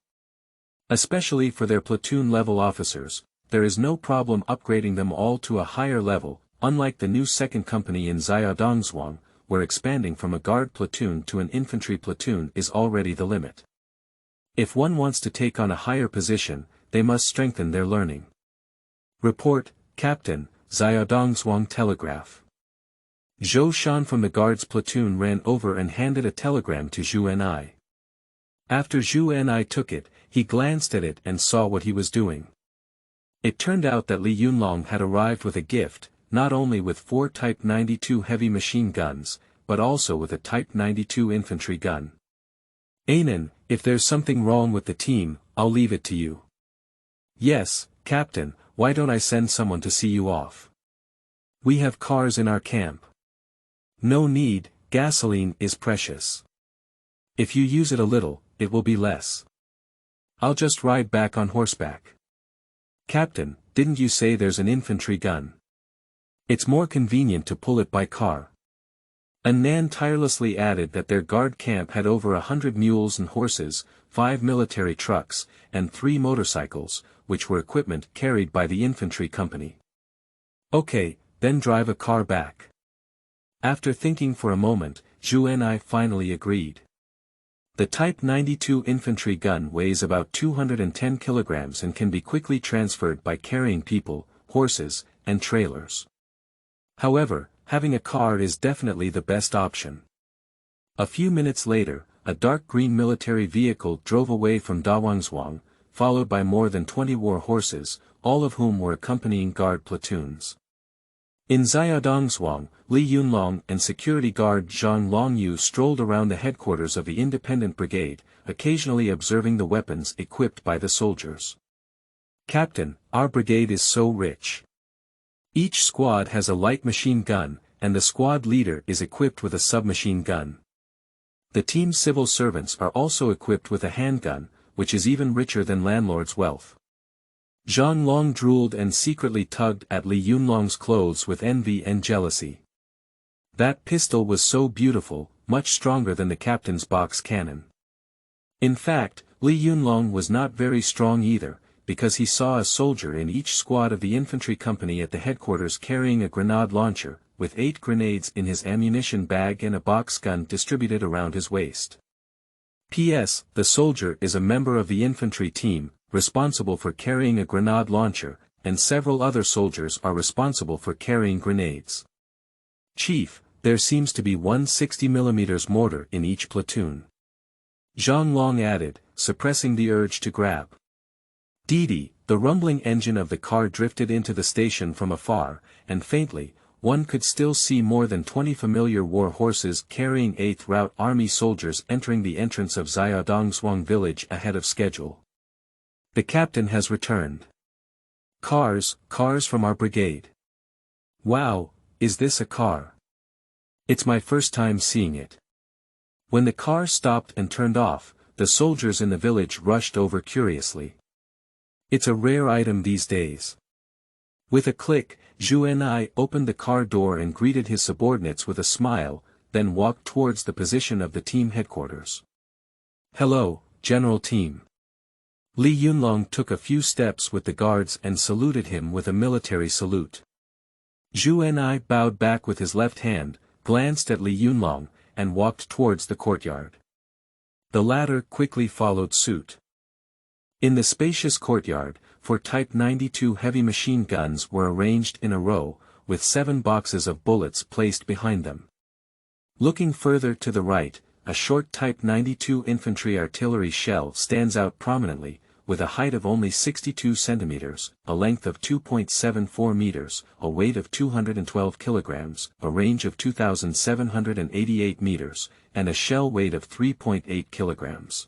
Especially for their platoon-level officers, there is no problem upgrading them all to a higher level, unlike the new 2nd Company in Xiaodongzhuang, where expanding from a guard platoon to an infantry platoon is already the limit. If one wants to take on a higher position, they must strengthen their learning. Report, Captain, Xiaodongzhuang telegraph. Zhou Shan from the guards platoon ran over and handed a telegram to Zhu Ni. After Zhu Ni took it, he glanced at it and saw what he was doing. It turned out that Li Yunlong had arrived with a gift, not only with 4 Type 92 heavy machine guns, but also with a Type 92 infantry gun. Anan, if there's something wrong with the team, I'll leave it to you. Yes, Captain, why don't I send someone to see you off? We have cars in our camp. No need, gasoline is precious. If you use it a little, it will be less. I'll just ride back on horseback. Captain, didn't you say there's an infantry gun? It's more convenient to pull it by car. Nan tirelessly added that their guard camp had over 100 mules and horses, 5 military trucks, and 3 motorcycles, which were equipment carried by the infantry company. Okay, then drive a car back. After thinking for a moment, Zhu Ni finally agreed. The Type 92 infantry gun weighs about 210 kilograms and can be quickly transferred by carrying people, horses, and trailers. However, having a car is definitely the best option. A few minutes later, a dark green military vehicle drove away from Dawangzhuang, followed by more than 20 war horses, all of whom were accompanying guard platoons. In Xiaodongzhuang, Li Yunlong and security guard Zhang Longyu strolled around the headquarters of the independent brigade, occasionally observing the weapons equipped by the soldiers. Captain, our brigade is so rich. Each squad has a light machine gun, and the squad leader is equipped with a submachine gun. The team's civil servants are also equipped with a handgun, which is even richer than landlord's wealth. Zhang Long drooled and secretly tugged at Li Yunlong's clothes with envy and jealousy. That pistol was so beautiful, much stronger than the captain's box cannon. In fact, Li Yunlong was not very strong either, because he saw a soldier in each squad of the infantry company at the headquarters carrying a grenade launcher, with 8 grenades in his ammunition bag and a box gun distributed around his waist. P.S. The soldier is a member of the infantry team, responsible for carrying a grenade launcher, and several other soldiers are responsible for carrying grenades. Chief, there seems to be one 60mm mortar in each platoon. Zhang Long added, suppressing the urge to grab. Dee, the rumbling engine of the car drifted into the station from afar, and faintly, one could still see more than 20 familiar war horses carrying 8th Route Army soldiers entering the entrance of Xiaodongzuang village ahead of schedule. The captain has returned. Cars from our brigade. Wow, is this a car? It's my first time seeing it. When the car stopped and turned off, the soldiers in the village rushed over curiously. It's a rare item these days. With a click, Zhu Ni opened the car door and greeted his subordinates with a smile, then walked towards the position of the team headquarters. Hello, General Team. Li Yunlong took a few steps with the guards and saluted him with a military salute. Zhu Ni bowed back with his left hand, glanced at Li Yunlong, and walked towards the courtyard. The latter quickly followed suit. In the spacious courtyard, 4 Type 92 heavy machine guns were arranged in a row, with 7 boxes of bullets placed behind them. Looking further to the right, a short Type 92 infantry artillery shell stands out prominently, with a height of only 62 centimeters, a length of 2.74 meters, a weight of 212 kilograms, a range of 2,788 meters, and a shell weight of 3.8 kilograms.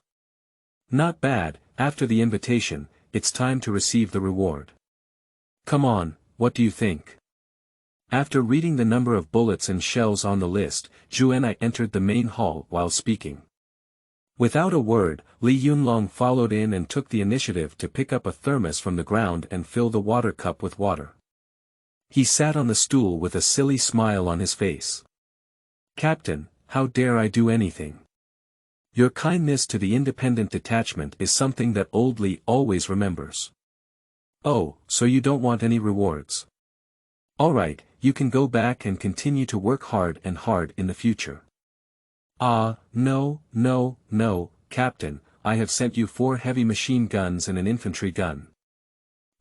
Not bad. After the invitation, it's time to receive the reward. Come on, what do you think? After reading the number of bullets and shells on the list, Zhu Ni entered the main hall while speaking. Without a word, Li Yunlong followed in and took the initiative to pick up a thermos from the ground and fill the water cup with water. He sat on the stool with a silly smile on his face. Captain, how dare I do anything? Your kindness to the independent detachment is something that old Li always remembers. Oh, so you don't want any rewards? Alright, you can go back and continue to work hard in the future. No, Captain, I have sent you 4 heavy machine guns and an infantry gun.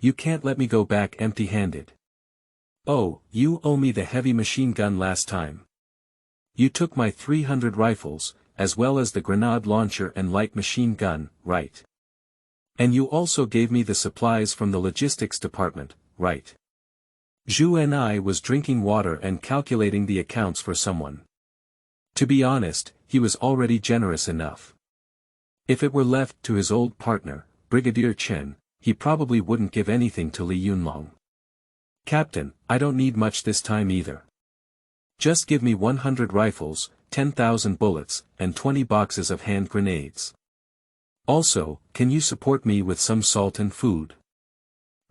You can't let me go back empty-handed. Oh, you owe me the heavy machine gun last time. You took my 300 rifles, as well as the grenade launcher and light machine gun, right? And you also gave me the supplies from the logistics department, right? Zhu Ni was drinking water and calculating the accounts for someone. To be honest, he was already generous enough. If it were left to his old partner, Brigadier Chen, he probably wouldn't give anything to Li Yunlong. Captain, I don't need much this time either. Just give me 100 rifles, 10,000 bullets, and 20 boxes of hand grenades. Also, can you support me with some salt and food?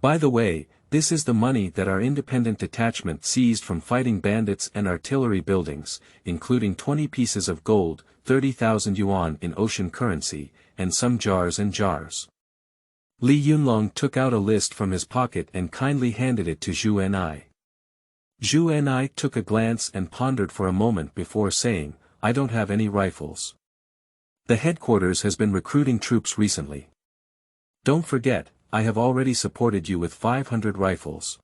By the way, this is the money that our independent detachment seized from fighting bandits and artillery buildings, including 20 pieces of gold, 30,000 yuan in ocean currency, and some jars and jars. Li Yunlong took out a list from his pocket and kindly handed it to Zhu Ni. Zhu Ni took a glance and pondered for a moment before saying, I don't have any rifles. The headquarters has been recruiting troops recently. Don't forget, I have already supported you with 500 rifles.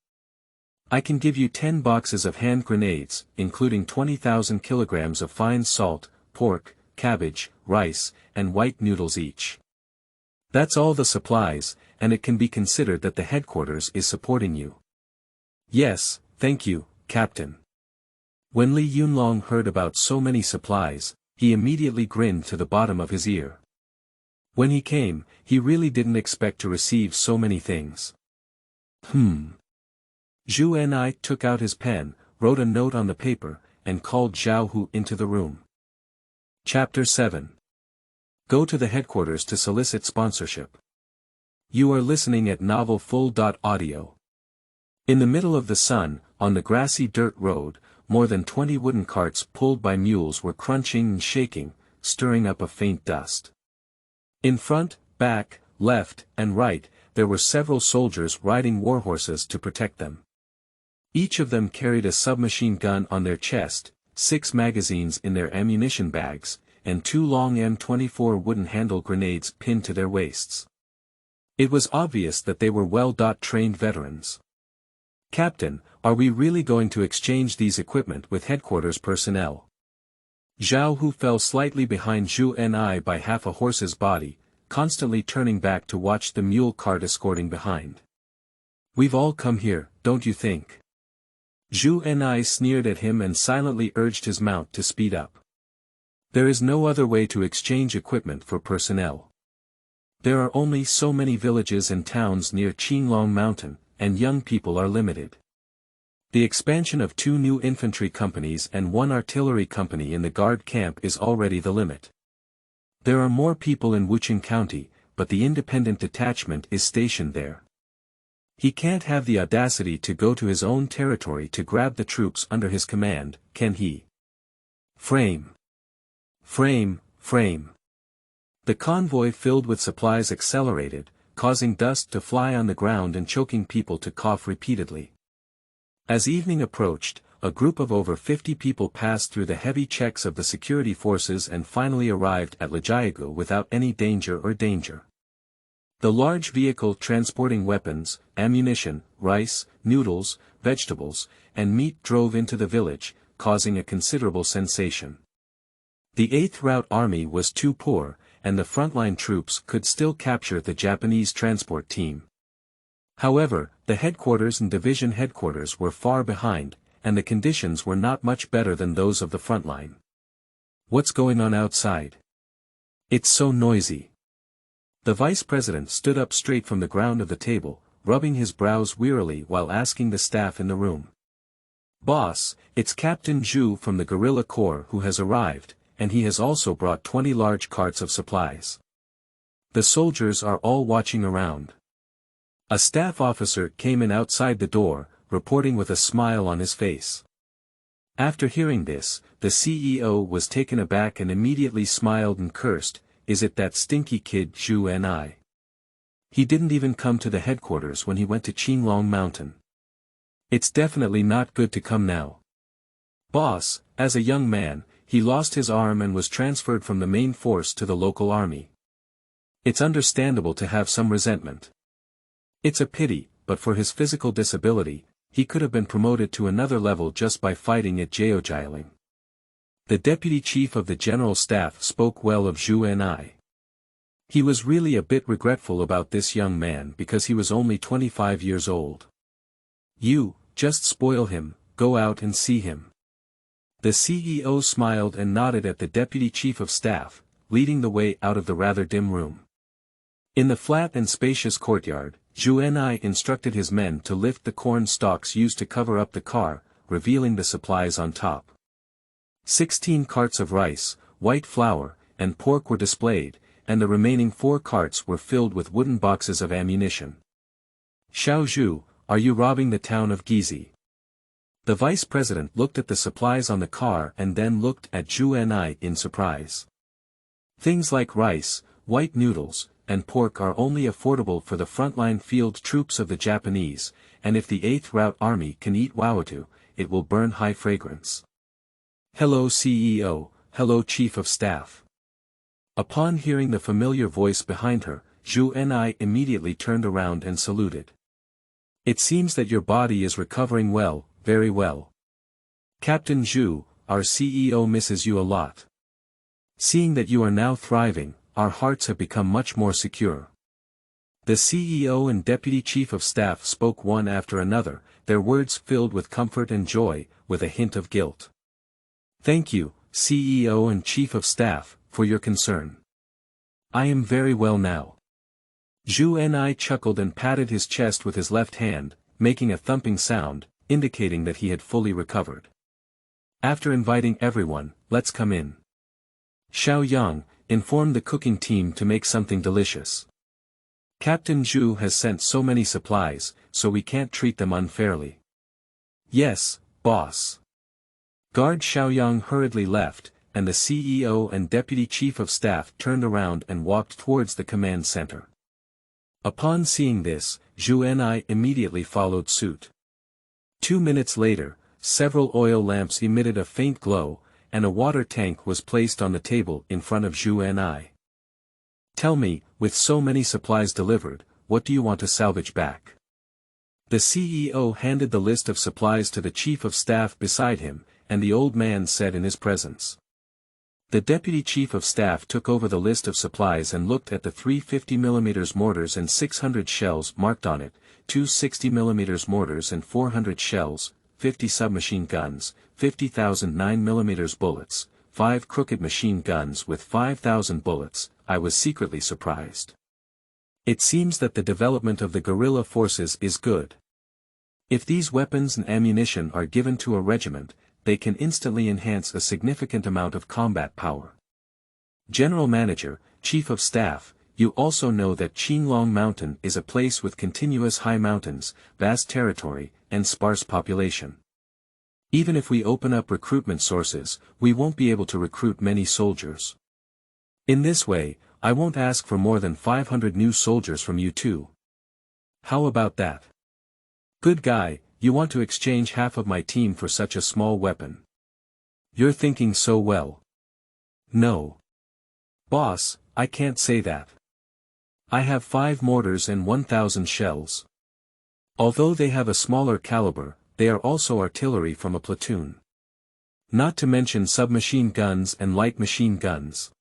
I can give you 10 boxes of hand grenades, including 20,000 kilograms of fine salt, pork, cabbage, rice, and white noodles each. That's all the supplies, and it can be considered that the headquarters is supporting you. Yes, thank you, Captain. When Li Yunlong heard about so many supplies, he immediately grinned to the bottom of his ear. When he came, he really didn't expect to receive so many things. Zhu Ni took out his pen, wrote a note on the paper, and called Zhao Hu into the room. Chapter 7. Go to the headquarters to solicit sponsorship. You are listening at novelfull.audio. In the middle of the sun, on the grassy dirt road, more than 20 wooden carts pulled by mules were crunching and shaking, stirring up a faint dust. In front, back, left, and right, there were several soldiers riding warhorses to protect them. Each of them carried a submachine gun on their chest, 6 magazines in their ammunition bags, and 2 long M24 wooden handle grenades pinned to their waists. It was obvious that they were well-trained veterans. Captain, are we really going to exchange these equipment with headquarters personnel? Zhao Hu fell slightly behind Zhu Ni by half a horse's body, constantly turning back to watch the mule cart escorting behind. "We've all come here, don't you think?" Zhu Ni sneered at him and silently urged his mount to speed up. There is no other way to exchange equipment for personnel. There are only so many villages and towns near Qinglong Mountain, and young people are limited. The expansion of 2 new infantry companies and 1 artillery company in the guard camp is already the limit. There are more people in Wuchang County, but the independent detachment is stationed there. He can't have the audacity to go to his own territory to grab the troops under his command, can he? Frame. The convoy filled with supplies accelerated, causing dust to fly on the ground and choking people to cough repeatedly. As evening approached, a group of over 50 people passed through the heavy checks of the security forces and finally arrived at Lajiagu without any danger. The large vehicle transporting weapons, ammunition, rice, noodles, vegetables, and meat drove into the village, causing a considerable sensation. The 8th Route Army was too poor, and the frontline troops could still capture the Japanese transport team. However, the headquarters and division headquarters were far behind, and the conditions were not much better than those of the frontline. "What's going on outside? It's so noisy." The vice president stood up straight from the ground of the table, rubbing his brows wearily while asking the staff in the room. "Boss, it's Captain Zhu from the Guerrilla Corps who has arrived, and he has also brought 20 large carts of supplies. The soldiers are all watching around." A staff officer came in outside the door, reporting with a smile on his face. After hearing this, the CEO was taken aback and immediately smiled and cursed, "Is it that stinky kid Zhu Ni? He didn't even come to the headquarters when he went to Qinglong Mountain. It's definitely not good to come now." "Boss, as a young man, he lost his arm and was transferred from the main force to the local army. It's understandable to have some resentment. It's a pity, but for his physical disability, he could have been promoted to another level just by fighting at Jiaojialing." The deputy chief of the general staff spoke well of Zhu Ni. He was really a bit regretful about this young man because he was only 25 years old. "You, just spoil him, go out and see him." The CEO smiled and nodded at the deputy chief of staff, leading the way out of the rather dim room. In the flat and spacious courtyard, Zhu Ni instructed his men to lift the corn stalks used to cover up the car, revealing the supplies on top. 16 carts of rice, white flour, and pork were displayed, and the remaining 4 carts were filled with wooden boxes of ammunition. "Xiao Zhu, are you robbing the town of Gizi?" The vice president looked at the supplies on the car and then looked at Zhu Ni in surprise. Things like rice, white noodles, and pork are only affordable for the frontline field troops of the Japanese, and if the 8th Route Army can eat wawatu, it will burn high fragrance. "Hello CEO, hello Chief of Staff." Upon hearing the familiar voice behind her, Zhu Ni immediately turned around and saluted. "It seems that your body is recovering well, very well. Captain Zhu, our CEO misses you a lot. Seeing that you are now thriving, our hearts have become much more secure." The CEO and Deputy Chief of Staff spoke one after another, their words filled with comfort and joy, with a hint of guilt. "Thank you, CEO and Chief of Staff, for your concern. I am very well now." Zhu Ni chuckled and patted his chest with his left hand, making a thumping sound, indicating that he had fully recovered. After inviting everyone, "Let's come in. Xiao Yang, inform the cooking team to make something delicious. Captain Zhu has sent so many supplies, so we can't treat them unfairly." "Yes, boss." Guard Xiaoyang hurriedly left, and the CEO and Deputy Chief of Staff turned around and walked towards the command center. Upon seeing this, Zhu Ni immediately followed suit. 2 minutes later, several oil lamps emitted a faint glow, and a water tank was placed on the table in front of Zhu Ni. "Tell me, with so many supplies delivered, what do you want to salvage back?" The CEO handed the list of supplies to the Chief of Staff beside him, and the old man said in his presence. The Deputy Chief of Staff took over the list of supplies and looked at the 3 50mm mortars and 600 shells marked on it, 2 60mm mortars and 400 shells, 50 submachine guns, 50,000 9mm bullets, 5 crooked machine guns with 5,000 bullets. I was secretly surprised. It seems that the development of the guerrilla forces is good. If these weapons and ammunition are given to a regiment, they can instantly enhance a significant amount of combat power. General Manager, Chief of Staff, you also know that Qinglong Mountain is a place with continuous high mountains, vast territory, and sparse population. Even if we open up recruitment sources, we won't be able to recruit many soldiers. In this way, I won't ask for more than 500 new soldiers from you too. How about that? Good guy, you want to exchange half of my team for such a small weapon. You're thinking so well. No. Boss, I can't say that. I have 5 mortars and 1,000 shells. Although they have a smaller caliber, they are also artillery from a platoon. Not to mention submachine guns and light machine guns.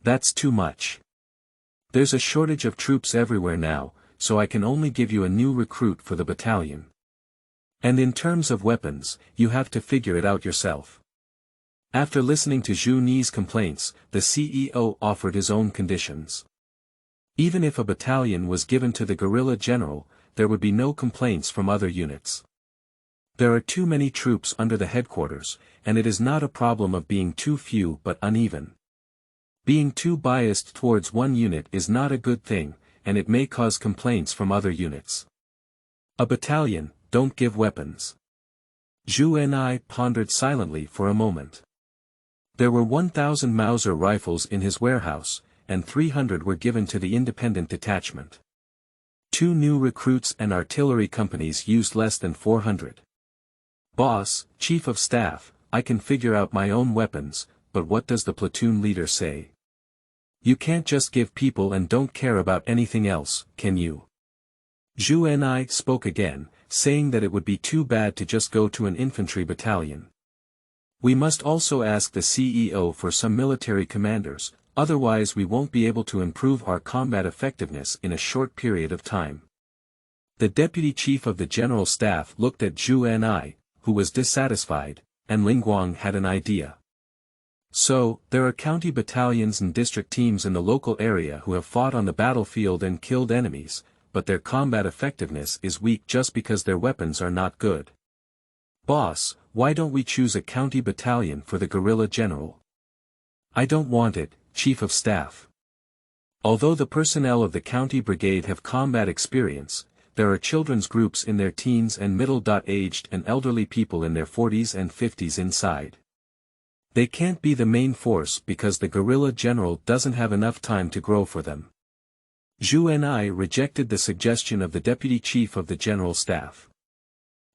That's too much. There's a shortage of troops everywhere now, so I can only give you a new recruit for the battalion. And in terms of weapons, you have to figure it out yourself. After listening to Zhu Ni's complaints, the CEO offered his own conditions. Even if a battalion was given to the guerrilla general, there would be no complaints from other units. There are too many troops under the headquarters, and it is not a problem of being too few but uneven. Being too biased towards one unit is not a good thing, and it may cause complaints from other units. A battalion, don't give weapons. Zhu Ni pondered silently for a moment. There were 1,000 Mauser rifles in his warehouse, and 300 were given to the independent detachment. 2 new recruits and artillery companies used less than 400. Boss, Chief of Staff, I can figure out my own weapons, but what does the platoon leader say? You can't just give people and don't care about anything else, can you? Zhu Ni spoke again, saying that it would be too bad to just go to an infantry battalion. We must also ask the CEO for some military commanders, otherwise we won't be able to improve our combat effectiveness in a short period of time. The Deputy Chief of the General Staff looked at Zhu Ni, who was dissatisfied, and Lingguang had an idea. So, there are county battalions and district teams in the local area who have fought on the battlefield and killed enemies, but their combat effectiveness is weak just because their weapons are not good. Boss, why don't we choose a county battalion for the guerrilla general? I don't want it, Chief of Staff. Although the personnel of the county brigade have combat experience, there are children's groups in their teens and middle-aged and elderly people in their 40s and 50s inside. They can't be the main force because the guerrilla general doesn't have enough time to grow for them. Zhu Ni rejected the suggestion of the Deputy Chief of the General Staff.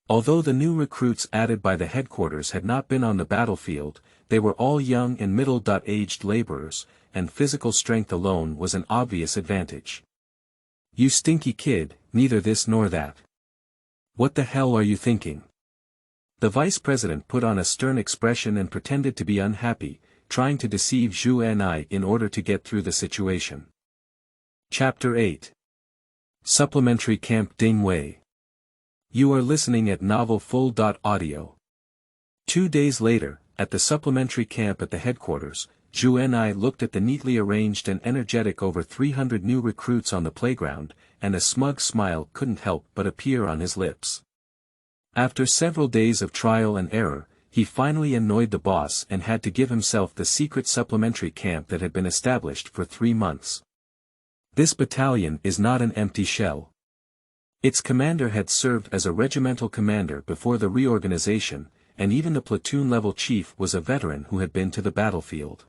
Although the new recruits added by the headquarters had not been on the battlefield, they were all young and middle-aged laborers, and physical strength alone was an obvious advantage. You stinky kid, neither this nor that. What the hell are you thinking? The vice president put on a stern expression and pretended to be unhappy, trying to deceive Zhu Ni in order to get through the situation. Chapter 8. Supplementary Camp Ding Wei. You are listening at novelfull.audio. 2 days later, at the supplementary camp at the headquarters, Zhu Ni looked at the neatly arranged and energetic over 300 new recruits on the playground, and a smug smile couldn't help but appear on his lips. After several days of trial and error, he finally annoyed the boss and had to give himself the secret supplementary camp that had been established for 3 months. This battalion is not an empty shell. Its commander had served as a regimental commander before the reorganization, and even the platoon-level chief was a veteran who had been to the battlefield.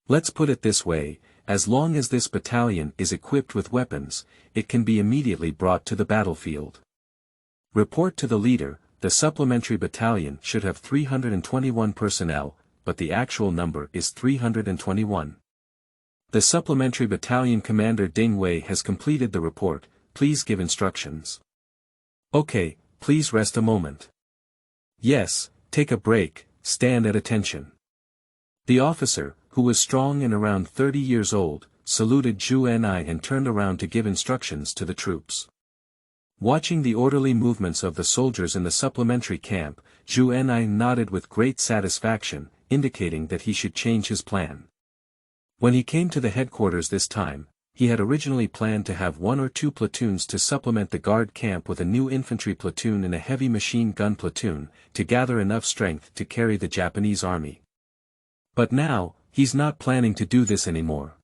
Let's put it this way, as long as this battalion is equipped with weapons, it can be immediately brought to the battlefield. Report to the leader, the supplementary battalion should have 321 personnel, but the actual number is 321. The supplementary battalion commander Ding Wei has completed the report, please give instructions. Okay, please rest a moment. Yes, take a break, stand at attention. The officer, who was strong and around 30 years old, saluted Zhu Ni and turned around to give instructions to the troops. Watching the orderly movements of the soldiers in the supplementary camp, Zhu Ni nodded with great satisfaction, indicating that he should change his plan. When he came to the headquarters this time, he had originally planned to have 1 or 2 platoons to supplement the guard camp with a new infantry platoon and a heavy machine gun platoon, to gather enough strength to carry the Japanese army. But now, he's not planning to do this anymore.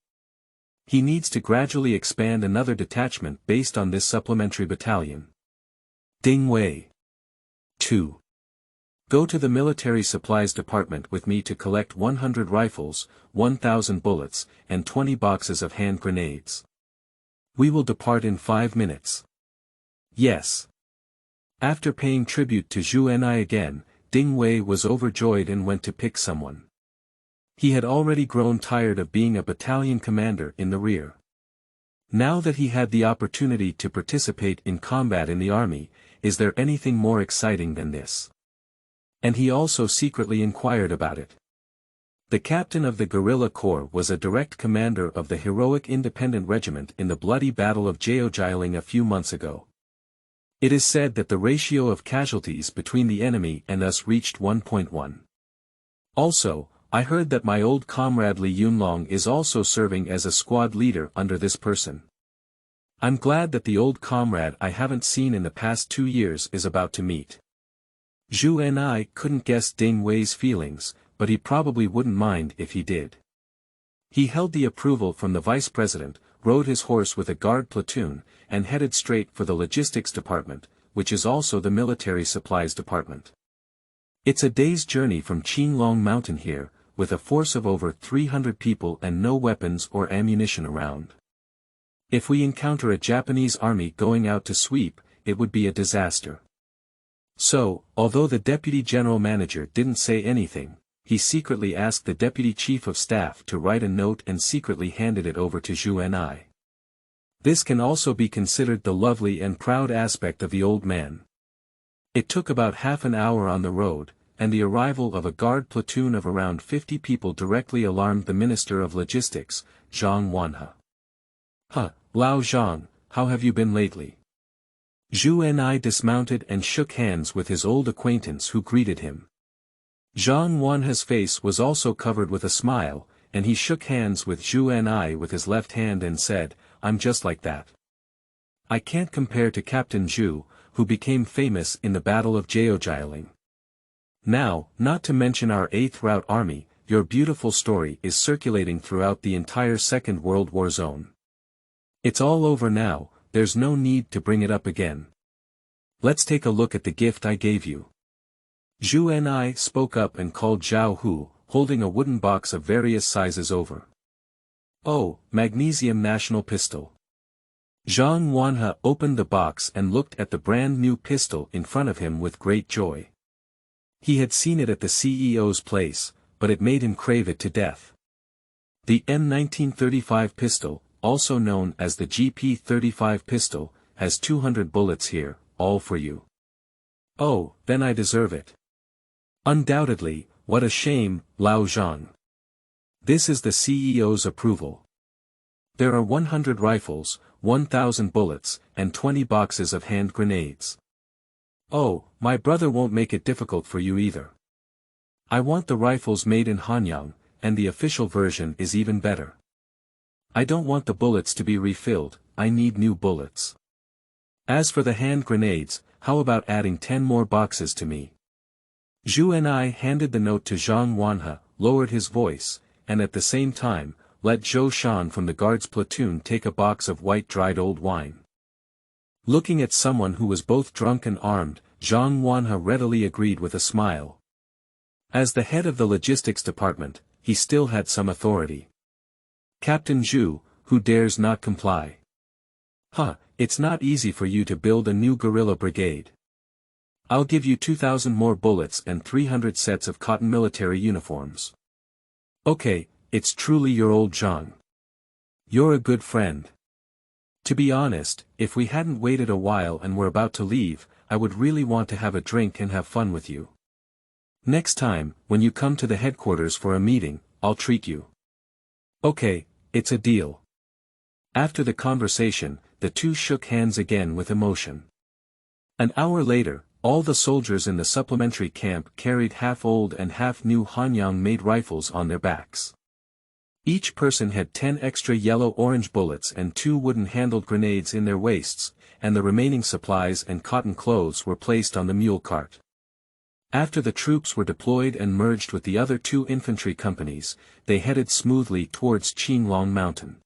He needs to gradually expand another detachment based on this supplementary battalion. Ding Wei. 2. Go to the military supplies department with me to collect 100 rifles, 1,000 bullets, and 20 boxes of hand grenades. We will depart in 5 minutes. Yes. After paying tribute to Zhu Ni again, Ding Wei was overjoyed and went to pick someone. He had already grown tired of being a battalion commander in the rear. Now that he had the opportunity to participate in combat in the army, is there anything more exciting than this? And he also secretly inquired about it. The captain of the guerrilla corps was a direct commander of the heroic independent regiment in the bloody battle of Jiaojialing a few months ago. It is said that the ratio of casualties between the enemy and us reached 1.1. Also, I heard that my old comrade Li Yunlong is also serving as a squad leader under this person. I'm glad that the old comrade I haven't seen in the past 2 years is about to meet. Zhu Ni couldn't guess Ding Wei's feelings, but he probably wouldn't mind if he did. He held the approval from the vice president, rode his horse with a guard platoon, and headed straight for the logistics department, which is also the military supplies department. It's a day's journey from Qinglong Mountain here, with a force of over 300 people and no weapons or ammunition around. If we encounter a Japanese army going out to sweep, it would be a disaster. So, although the deputy general manager didn't say anything, he secretly asked the deputy chief of staff to write a note and secretly handed it over to Zhu Ni. This can also be considered the lovely and proud aspect of the old man. It took about half an hour on the road, and the arrival of a guard platoon of around 50 people directly alarmed the Minister of Logistics, Zhang Wanhe. Lao Zhang, how have you been lately? Zhu Ni dismounted and shook hands with his old acquaintance who greeted him. Zhang Wanhe's face was also covered with a smile, and he shook hands with Zhu Ni with his left hand and said, I'm just like that. I can't compare to Captain Zhu, who became famous in the Battle of Jiaojialing. Now, not to mention our 8th Route Army, your beautiful story is circulating throughout the entire Second World War zone. It's all over now, there's no need to bring it up again. Let's take a look at the gift I gave you. Zhu Ni spoke up and called Zhao Hu, holding a wooden box of various sizes over. Oh, magnesium national pistol. Zhang Wanhe opened the box and looked at the brand new pistol in front of him with great joy. He had seen it at the CEO's place, but it made him crave it to death. The M1935 pistol, also known as the GP35 pistol, has 200 bullets here, all for you. Oh, then I deserve it. Undoubtedly, what a shame, Lao Zhang. This is the CEO's approval. There are 100 rifles, 1,000 bullets, and 20 boxes of hand grenades. Oh, my brother won't make it difficult for you either. I want the rifles made in Hanyang, and the official version is even better. I don't want the bullets to be refilled, I need new bullets. As for the hand grenades, how about adding 10 more boxes to me? Zhu Ni handed the note to Zhang Wanhe, lowered his voice, and at the same time, let Zhou Shan from the guards platoon take a box of white dried old wine. Looking at someone who was both drunk and armed, Zhang Wanhe readily agreed with a smile. As the head of the logistics department, he still had some authority. Captain Zhu, who dares not comply? It's not easy for you to build a new guerrilla brigade. I'll give you 2,000 more bullets and 300 sets of cotton military uniforms. Okay, it's truly your old Zhang. You're a good friend. To be honest, if we hadn't waited a while and were about to leave, I would really want to have a drink and have fun with you. Next time, when you come to the headquarters for a meeting, I'll treat you. Okay, it's a deal. After the conversation, the two shook hands again with emotion. An hour later, all the soldiers in the supplementary camp carried half-old and half-new Hanyang-made rifles on their backs. Each person had 10 extra yellow-orange bullets and 2 wooden-handled grenades in their waists, and the remaining supplies and cotton clothes were placed on the mule cart. After the troops were deployed and merged with the other 2 infantry companies, they headed smoothly towards Qinglong Mountain.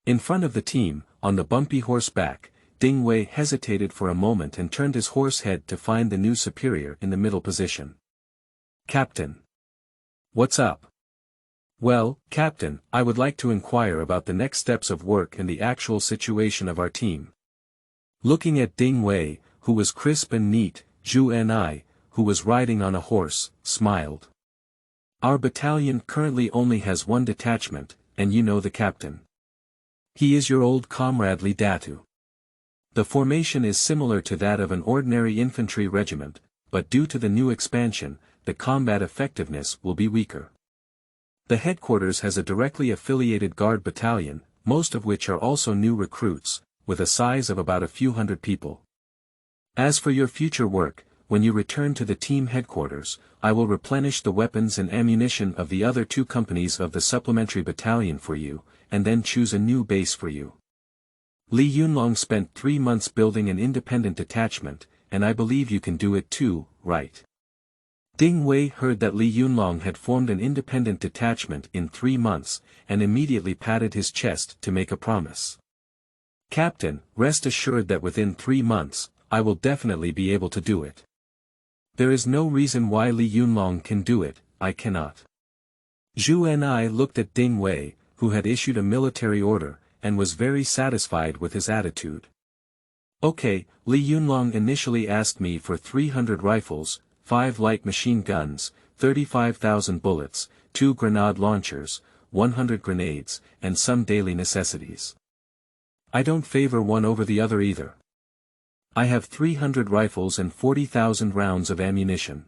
In front of the team, on the bumpy horseback, Ding Wei hesitated for a moment and turned his horse head to find the new superior in the middle position. "Captain. What's up?" "Well, Captain, I would like to inquire about the next steps of work and the actual situation of our team." Looking at Ding Wei, who was crisp and neat, Zhu Ni, who was riding on a horse, smiled. "Our battalion currently only has 1 detachment, and you know the captain. He is your old comrade Li Datu. The formation is similar to that of an ordinary infantry regiment, but due to the new expansion, the combat effectiveness will be weaker. The headquarters has a directly affiliated guard battalion, most of which are also new recruits, with a size of about a few hundred people. As for your future work, when you return to the team headquarters, I will replenish the weapons and ammunition of the other 2 companies of the supplementary battalion for you, and then choose a new base for you. Li Yunlong spent 3 months building an independent detachment, and I believe you can do it too, right?" Ding Wei heard that Li Yunlong had formed an independent detachment in 3 months, and immediately patted his chest to make a promise. "Captain, rest assured that within 3 months, I will definitely be able to do it. There is no reason why Li Yunlong can do it, I cannot." Zhu Ni looked at Ding Wei, who had issued a military order, and was very satisfied with his attitude. "Okay, Li Yunlong initially asked me for 300 rifles, 5 light machine guns, 35,000 bullets, 2 grenade launchers, 100 grenades, and some daily necessities. I don't favor one over the other either. I have 300 rifles and 40,000 rounds of ammunition.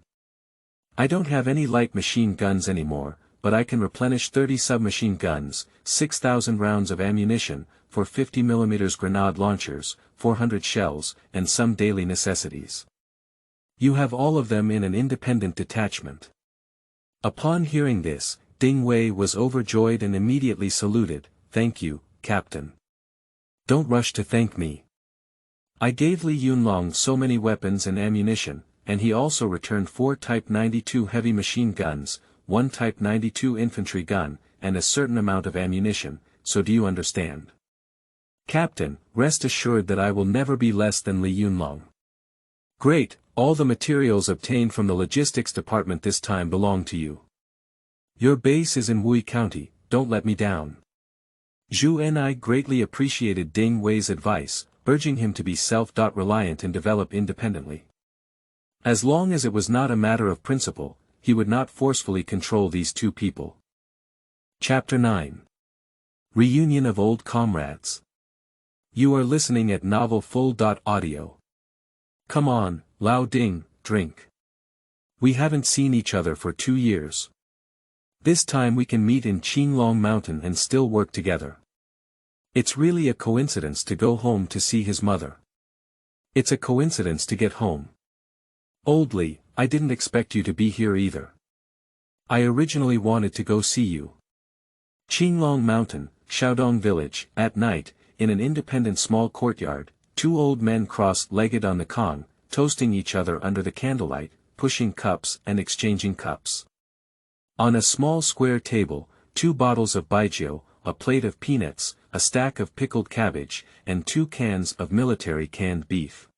I don't have any light machine guns anymore, but I can replenish 30 submachine guns, 6,000 rounds of ammunition, 450mm grenade launchers, 400 shells, and some daily necessities. You have all of them in an independent detachment." Upon hearing this, Ding Wei was overjoyed and immediately saluted. "Thank you, Captain. Don't rush to thank me. I gave Li Yunlong so many weapons and ammunition, and he also returned 4 Type 92 heavy machine guns, 1 Type 92 infantry gun, and a certain amount of ammunition, so do you understand? Captain, rest assured that I will never be less than Li Yunlong." "Great, all the materials obtained from the logistics department this time belong to you. Your base is in Wui County, don't let me down." Zhu Ni greatly appreciated Ding Wei's advice, urging him to be self-reliant and develop independently. As long as it was not a matter of principle, he would not forcefully control these 2 people. Chapter 9. Reunion of Old Comrades. You are listening at novelfull.audio. Come on, Lao Ding, drink. We haven't seen each other for 2 years. This time we can meet in Qinglong Mountain and still work together. It's really a coincidence to go home to see his mother. It's a coincidence to get home. Old Li, I didn't expect you to be here either. I originally wanted to go see you. Qinglong Mountain, Shaodong Village, at night, in an independent small courtyard, 2 old men cross-legged on the kong, toasting each other under the candlelight, pushing cups and exchanging cups. On a small square table, 2 bottles of baijiu, a plate of peanuts, a stack of pickled cabbage, and 2 cans of military canned beef.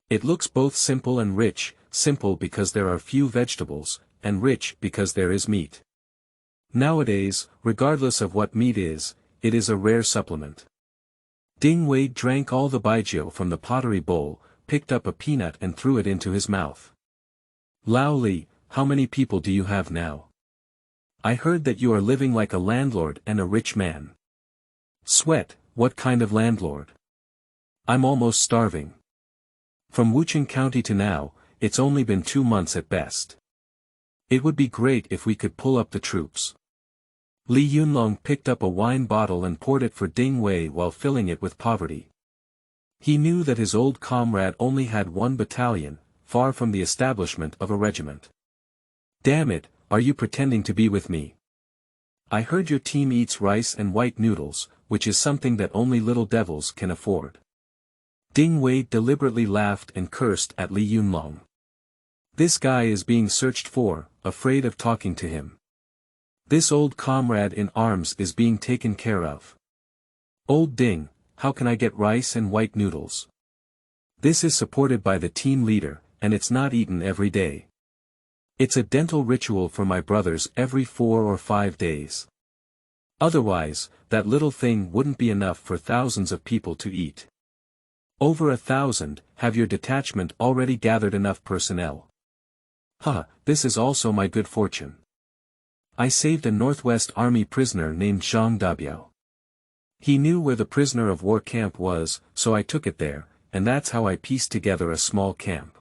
It looks both simple and rich, simple because there are few vegetables, and rich because there is meat. Nowadays, regardless of what meat is, it is a rare supplement. Ding Wei drank all the baijiu from the pottery bowl, picked up a peanut and threw it into his mouth. "Lao Li, how many people do you have now? I heard that you are living like a landlord and a rich man." "Sweat, what kind of landlord? I'm almost starving. From Wuchang County to now, it's only been 2 months at best. It would be great if we could pull up the troops. Li Yunlong picked up a wine bottle and poured it for Ding Wei while filling it with poverty. He knew that his old comrade only had 1 battalion, far from the establishment of a regiment. Damn it, are you pretending to be with me? I heard your team eats rice and white noodles, which is something that only little devils can afford. Ding Wei deliberately laughed and cursed at Li Yunlong. This guy is being searched for, afraid of talking to him. This old comrade in arms is being taken care of. Old Ding, how can I get rice and white noodles? This is supported by the team leader, and it's not eaten every day. It's a dental ritual for my brothers every 4 or 5 days. Otherwise, that little thing wouldn't be enough for thousands of people to eat. Over 1,000, have your detachment already gathered enough personnel? Huh, this is also my good fortune. I saved a Northwest Army prisoner named Zhang Dabiao. He knew where the prisoner of war camp was, so I took it there, and that's how I pieced together a small camp.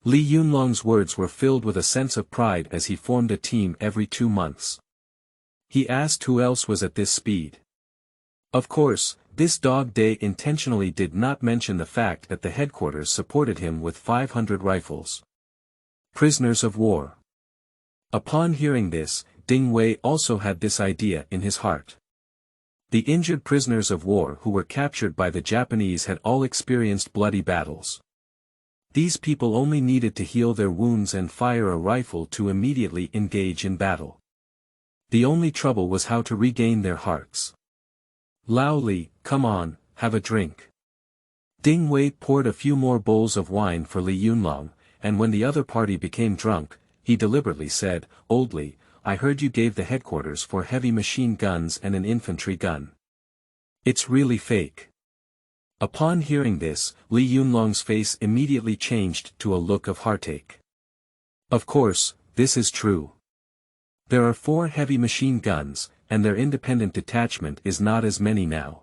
Li Yunlong's words were filled with a sense of pride as he formed a team every 2 months. He asked who else was at this speed. Of course, this Dog Day intentionally did not mention the fact that the headquarters supported him with 500 rifles. Prisoners of war. Upon hearing this, Ding Wei also had this idea in his heart. The injured prisoners of war who were captured by the Japanese had all experienced bloody battles. These people only needed to heal their wounds and fire a rifle to immediately engage in battle. The only trouble was how to regain their hearts. Lao Li, come on, have a drink. Ding Wei poured a few more bowls of wine for Li Yunlong, and when the other party became drunk, he deliberately said, Old Li, I heard you gave the headquarters for heavy machine guns and an infantry gun. It's really fake. Upon hearing this, Li Yunlong's face immediately changed to a look of heartache. Of course, this is true. There are 4 heavy machine guns, and their independent detachment is not as many now.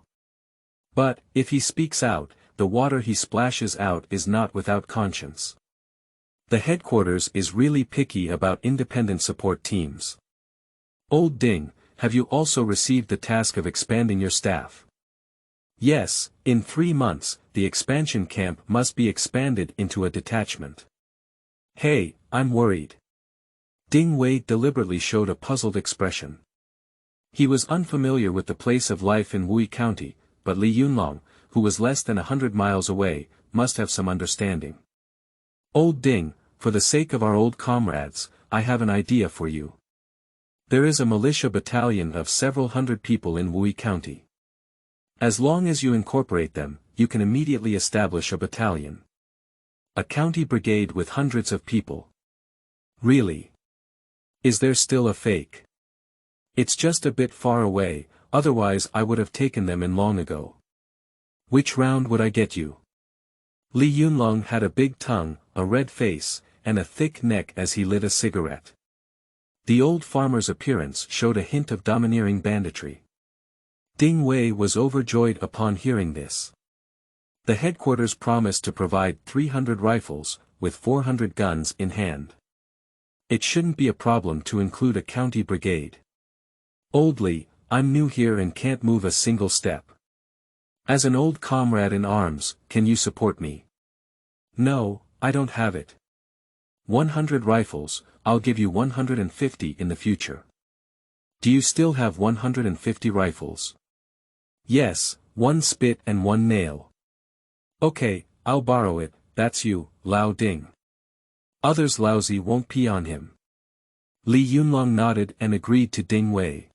But, if he speaks out, the water he splashes out is not without conscience. The headquarters is really picky about independent support teams. Old Ding, have you also received the task of expanding your staff? Yes, in 3 months, the expansion camp must be expanded into a detachment. Hey, I'm worried. Ding Wei deliberately showed a puzzled expression. He was unfamiliar with the place of life in Wui County, but Li Yunlong, who was less than 100 miles away, must have some understanding. Old Ding, for the sake of our old comrades, I have an idea for you. There is a militia battalion of several hundred people in Wui County. As long as you incorporate them, you can immediately establish a battalion. A county brigade with hundreds of people. Really? Is there still a fake? It's just a bit far away, otherwise I would have taken them in long ago. Which round would I get you? Li Yunlong had a big tongue, a red face, and a thick neck as he lit a cigarette. The old farmer's appearance showed a hint of domineering banditry. Ding Wei was overjoyed upon hearing this. The headquarters promised to provide 300 rifles, with 400 guns in hand. It shouldn't be a problem to include a county brigade. Old Li, I'm new here and can't move a single step. As an old comrade in arms, can you support me? No, I don't have it. 100 rifles, I'll give you 150 in the future. Do you still have 150 rifles? Yes, 1 spit and 1 nail. Okay, I'll borrow it, that's you, Lao Ding. Others Laozi won't pee on him. Li Yunlong nodded and agreed to Ding Wei.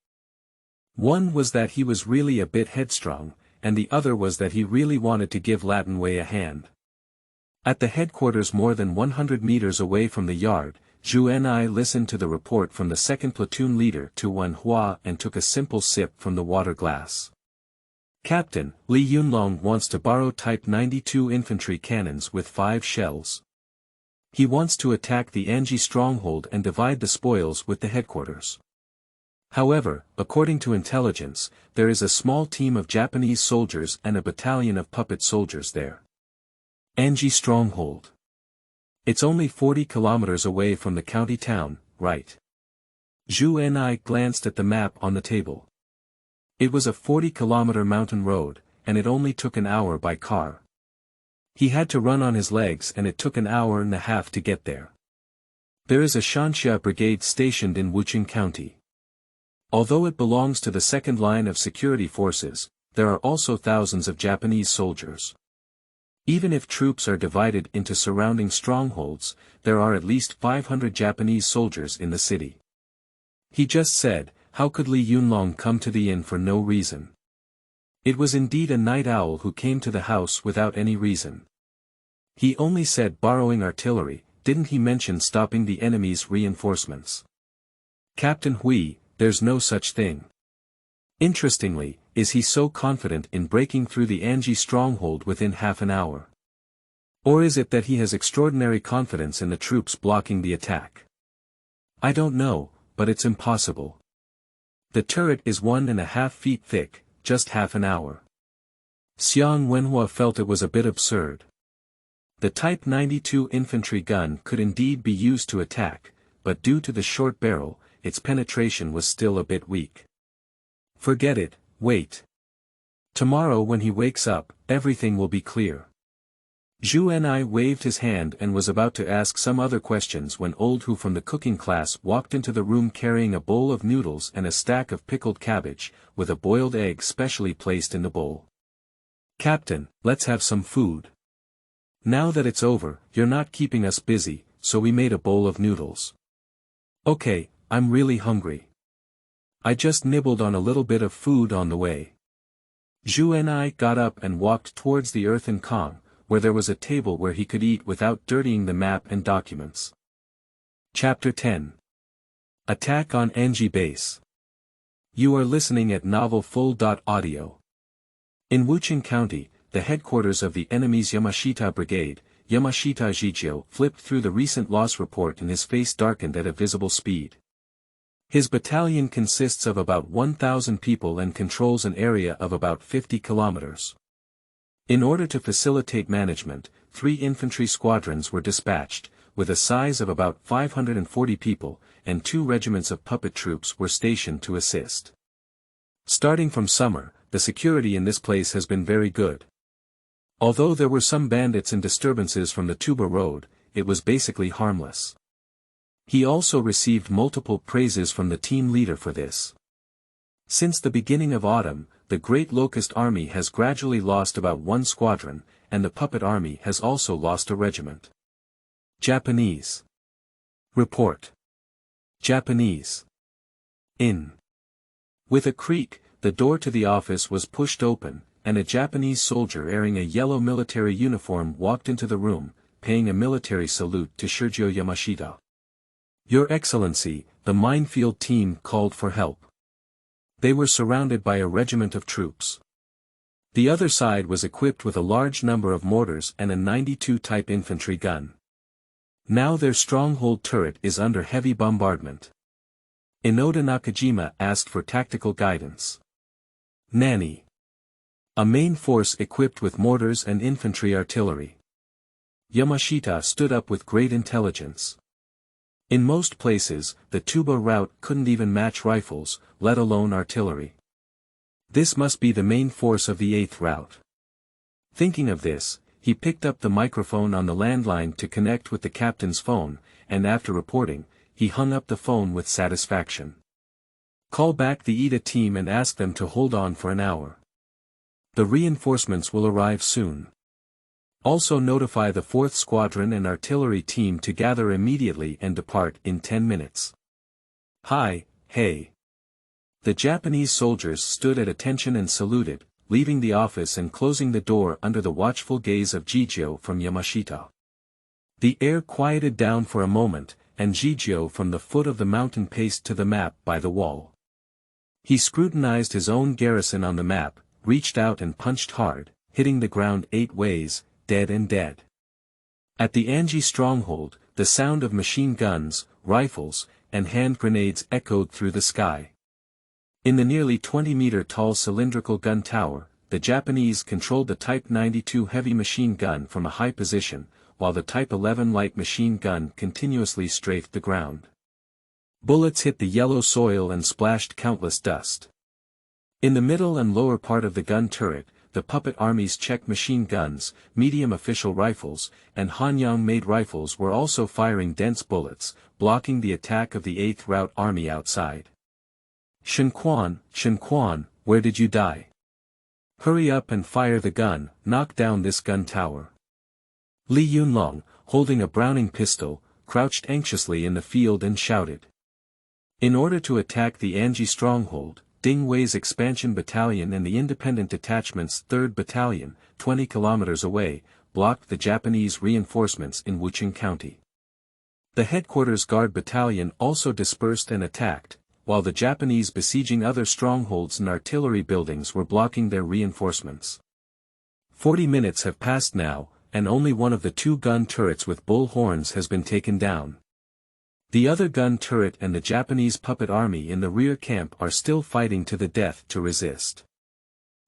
One was that he was really a bit headstrong, and the other was that he really wanted to give Latin Wei a hand. At the headquarters more than 100 meters away from the yard, Zhu Ni listened to the report from the second platoon leader Tu Wan Hua and took a simple sip from the water glass. Captain, Li Yunlong wants to borrow Type 92 infantry cannons with 5 shells. He wants to attack the Anji stronghold and divide the spoils with the headquarters. However, according to intelligence, there is a small team of Japanese soldiers and a battalion of puppet soldiers there. Anji stronghold. It's only 40 kilometers away from the county town, right? Zhu Ni glanced at the map on the table. It was a 40-kilometer mountain road, and it only took an hour by car. He had to run on his legs and it took an hour and a half to get there. There is a Shanxia brigade stationed in Wuchang County. Although it belongs to the second line of security forces, there are also thousands of Japanese soldiers. Even if troops are divided into surrounding strongholds, there are at least 500 Japanese soldiers in the city. He just said, how could Li Yunlong come to the inn for no reason? It was indeed a night owl who came to the house without any reason. He only said borrowing artillery, didn't he mention stopping the enemy's reinforcements? Captain Hui, there's no such thing. Interestingly, is he so confident in breaking through the Anji stronghold within half an hour? Or is it that he has extraordinary confidence in the troops blocking the attack? I don't know, but it's impossible. The turret is 1.5 feet thick, just half an hour. Xiang Wenhua felt it was a bit absurd. The Type 92 infantry gun could indeed be used to attack, but due to the short barrel, its penetration was still a bit weak. Forget it, wait. Tomorrow when he wakes up, everything will be clear. Zhu Ni waved his hand and was about to ask some other questions when old Hu from the cooking class walked into the room carrying a bowl of noodles and a stack of pickled cabbage, with a boiled egg specially placed in the bowl. Captain, let's have some food. Now that it's over, you're not keeping us busy, so we made a bowl of noodles. Okay, I'm really hungry. I just nibbled on a little bit of food on the way. Zhu Ni got up and walked towards the earthen kong, where there was a table where he could eat without dirtying the map and documents. Chapter 10. Attack on Anji Base. You are listening at novelfull.audio. In Wuchang County, the headquarters of the enemy's Yamashita Brigade, Yamashita Jijio flipped through the recent loss report and his face darkened at a visible speed. His battalion consists of about 1,000 people and controls an area of about 50 kilometers. In order to facilitate management, 3 infantry squadrons were dispatched, with a size of about 540 people, and 2 regiments of puppet troops were stationed to assist. Starting from summer, the security in this place has been very good. Although there were some bandits and disturbances from the Tuba Road, it was basically harmless. He also received multiple praises from the team leader for this. Since the beginning of autumn, the Great Locust Army has gradually lost about 1 squadron, and the Puppet Army has also lost a regiment. Japanese. Report. Japanese. In. With a creak, the door to the office was pushed open, and a Japanese soldier wearing a yellow military uniform walked into the room, paying a military salute to Sergio Yamashita. Your Excellency, the minefield team called for help. They were surrounded by a regiment of troops. The other side was equipped with a large number of mortars and a 92 type infantry gun. Now their stronghold turret is under heavy bombardment. Inoda Nakajima asked for tactical guidance. Nani. A main force equipped with mortars and infantry artillery. Yamashita stood up with great intelligence. In most places, the Tuba route couldn't even match rifles, let alone artillery. This must be the main force of the 8th route. Thinking of this, he picked up the microphone on the landline to connect with the captain's phone, and after reporting, he hung up the phone with satisfaction. Call back the Ida team and ask them to hold on for an hour. The reinforcements will arrive soon. Also notify the 4th Squadron and artillery team to gather immediately and depart in 10 minutes. Hi, hey. The Japanese soldiers stood at attention and saluted, leaving the office and closing the door under the watchful gaze of Jijio from Yamashita. The air quieted down for a moment, and Jijio from the foot of the mountain paced to the map by the wall. He scrutinized his own garrison on the map, reached out and punched hard, hitting the ground 8 ways, dead and dead. At the Anji stronghold, the sound of machine guns, rifles, and hand grenades echoed through the sky. In the nearly 20-meter-tall cylindrical gun tower, the Japanese controlled the Type 92 heavy machine gun from a high position, while the Type 11 light machine gun continuously strafed the ground. Bullets hit the yellow soil and splashed countless dust. In the middle and lower part of the gun turret, the puppet army's Czech machine guns, medium official rifles, and Hanyang-made rifles were also firing dense bullets, blocking the attack of the 8th Route Army outside. Shen Quan, where did you die? Hurry up and fire the gun, knock down this gun tower. Li Yunlong, holding a Browning pistol, crouched anxiously in the field and shouted. In order to attack the Anji stronghold, Ding Wei's expansion battalion and the independent detachment's 3rd battalion, 20 kilometers away, blocked the Japanese reinforcements in Wuchang County. The headquarters guard battalion also dispersed and attacked, while the Japanese besieging other strongholds and artillery buildings were blocking their reinforcements. 40 minutes have passed now, and only one of the 2 gun turrets with bull horns has been taken down. The other gun turret and the Japanese puppet army in the rear camp are still fighting to the death to resist.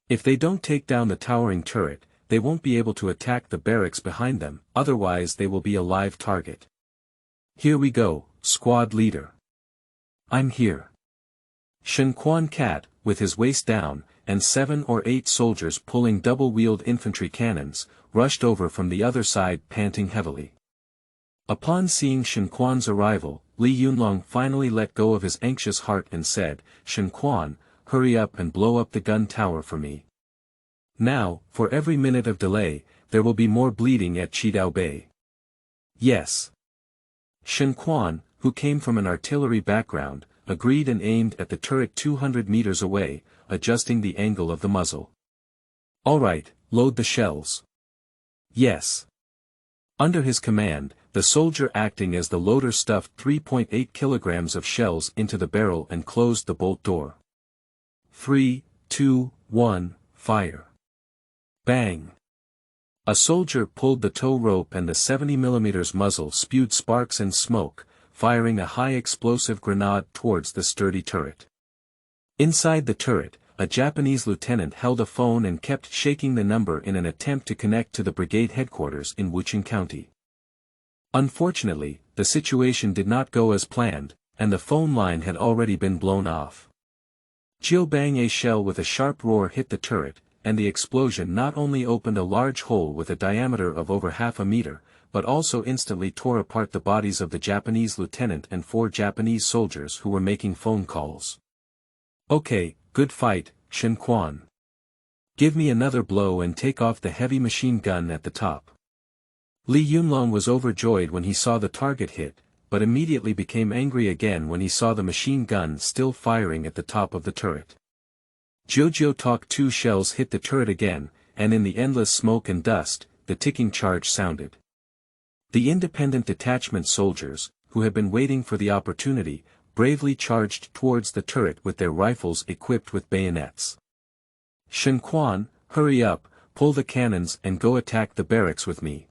If they don't take down the towering turret, they won't be able to attack the barracks behind them, otherwise they will be a live target. Here we go, squad leader. I'm here. Shen Quan Cat, with his waist down, and 7 or 8 soldiers pulling double-wheeled infantry cannons, rushed over from the other side panting heavily. Upon seeing Shen Quan's arrival, Li Yunlong finally let go of his anxious heart and said, Shen Quan, hurry up and blow up the gun tower for me. Now, for every minute of delay, there will be more bleeding at Chidao Bay. Yes. Shen Quan, who came from an artillery background, agreed and aimed at the turret 200 meters away, adjusting the angle of the muzzle. All right, load the shells. Yes. Under his command, the soldier acting as the loader stuffed 3.8 kilograms of shells into the barrel and closed the bolt door. 3, 2, 1, fire. Bang. A soldier pulled the tow rope and the 70mm muzzle spewed sparks and smoke, firing a high-explosive grenade towards the sturdy turret. Inside the turret, a Japanese lieutenant held a phone and kept shaking the number in an attempt to connect to the brigade headquarters in Wuchang County. Unfortunately, the situation did not go as planned, and the phone line had already been blown off. Jiu bang, a shell with a sharp roar hit the turret, and the explosion not only opened a large hole with a diameter of over half a meter, but also instantly tore apart the bodies of the Japanese lieutenant and 4 Japanese soldiers who were making phone calls. Okay, good fight, Shen Quan. Give me another blow and take off the heavy machine gun at the top. Li Yunlong was overjoyed when he saw the target hit, but immediately became angry again when he saw the machine gun still firing at the top of the turret. Jojo Talk 2 shells hit the turret again, and in the endless smoke and dust, the ticking charge sounded. The independent detachment soldiers, who had been waiting for the opportunity, bravely charged towards the turret with their rifles equipped with bayonets. Shen Quan, hurry up, pull the cannons and go attack the barracks with me.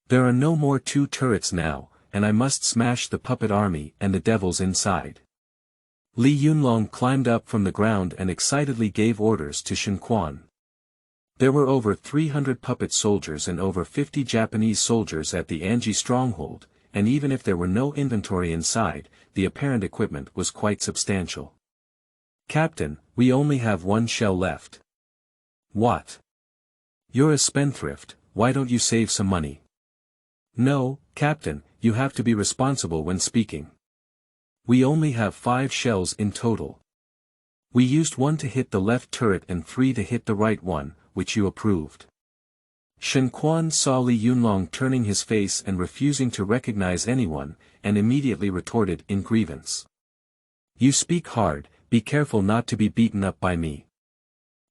There are no more 2 turrets now, and I must smash the puppet army and the devils inside. Li Yunlong climbed up from the ground and excitedly gave orders to Shen Quan. There were over 300 puppet soldiers and over 50 Japanese soldiers at the Anji stronghold, and even if there were no inventory inside, the apparent equipment was quite substantial. Captain, we only have 1 shell left. What? You're a spendthrift, why don't you save some money? No, Captain, you have to be responsible when speaking. We only have 5 shells in total. We used 1 to hit the left turret and 3 to hit the right one, which you approved. Shen Quan saw Li Yunlong turning his face and refusing to recognize anyone, and immediately retorted in grievance. You speak hard, be careful not to be beaten up by me.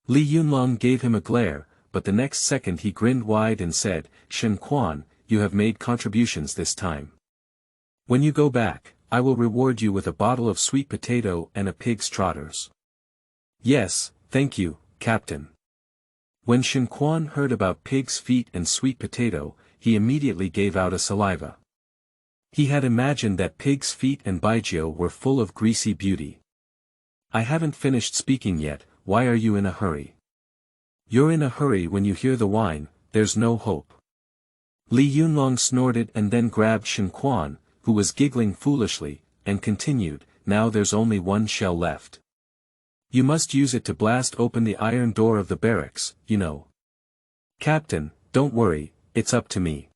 Li Yunlong gave him a glare, but the next second he grinned wide and said, Shen Quan, you have made contributions this time. When you go back, I will reward you with a bottle of sweet potato and a pig's trotters. Yes, thank you, Captain. When Shen Quan heard about pig's feet and sweet potato, he immediately gave out a saliva. He had imagined that pig's feet and baijiu were full of greasy beauty. I haven't finished speaking yet, why are you in a hurry? You're in a hurry when you hear the whine, there's no hope. Li Yunlong snorted and then grabbed Shen Quan, who was giggling foolishly, and continued, now there's only one shell left. You must use it to blast open the iron door of the barracks, you know. Captain, don't worry, it's up to me.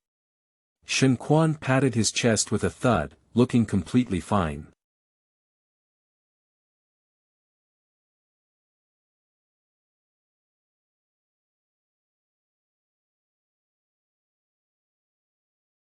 Shen Quan patted his chest with a thud, looking completely fine.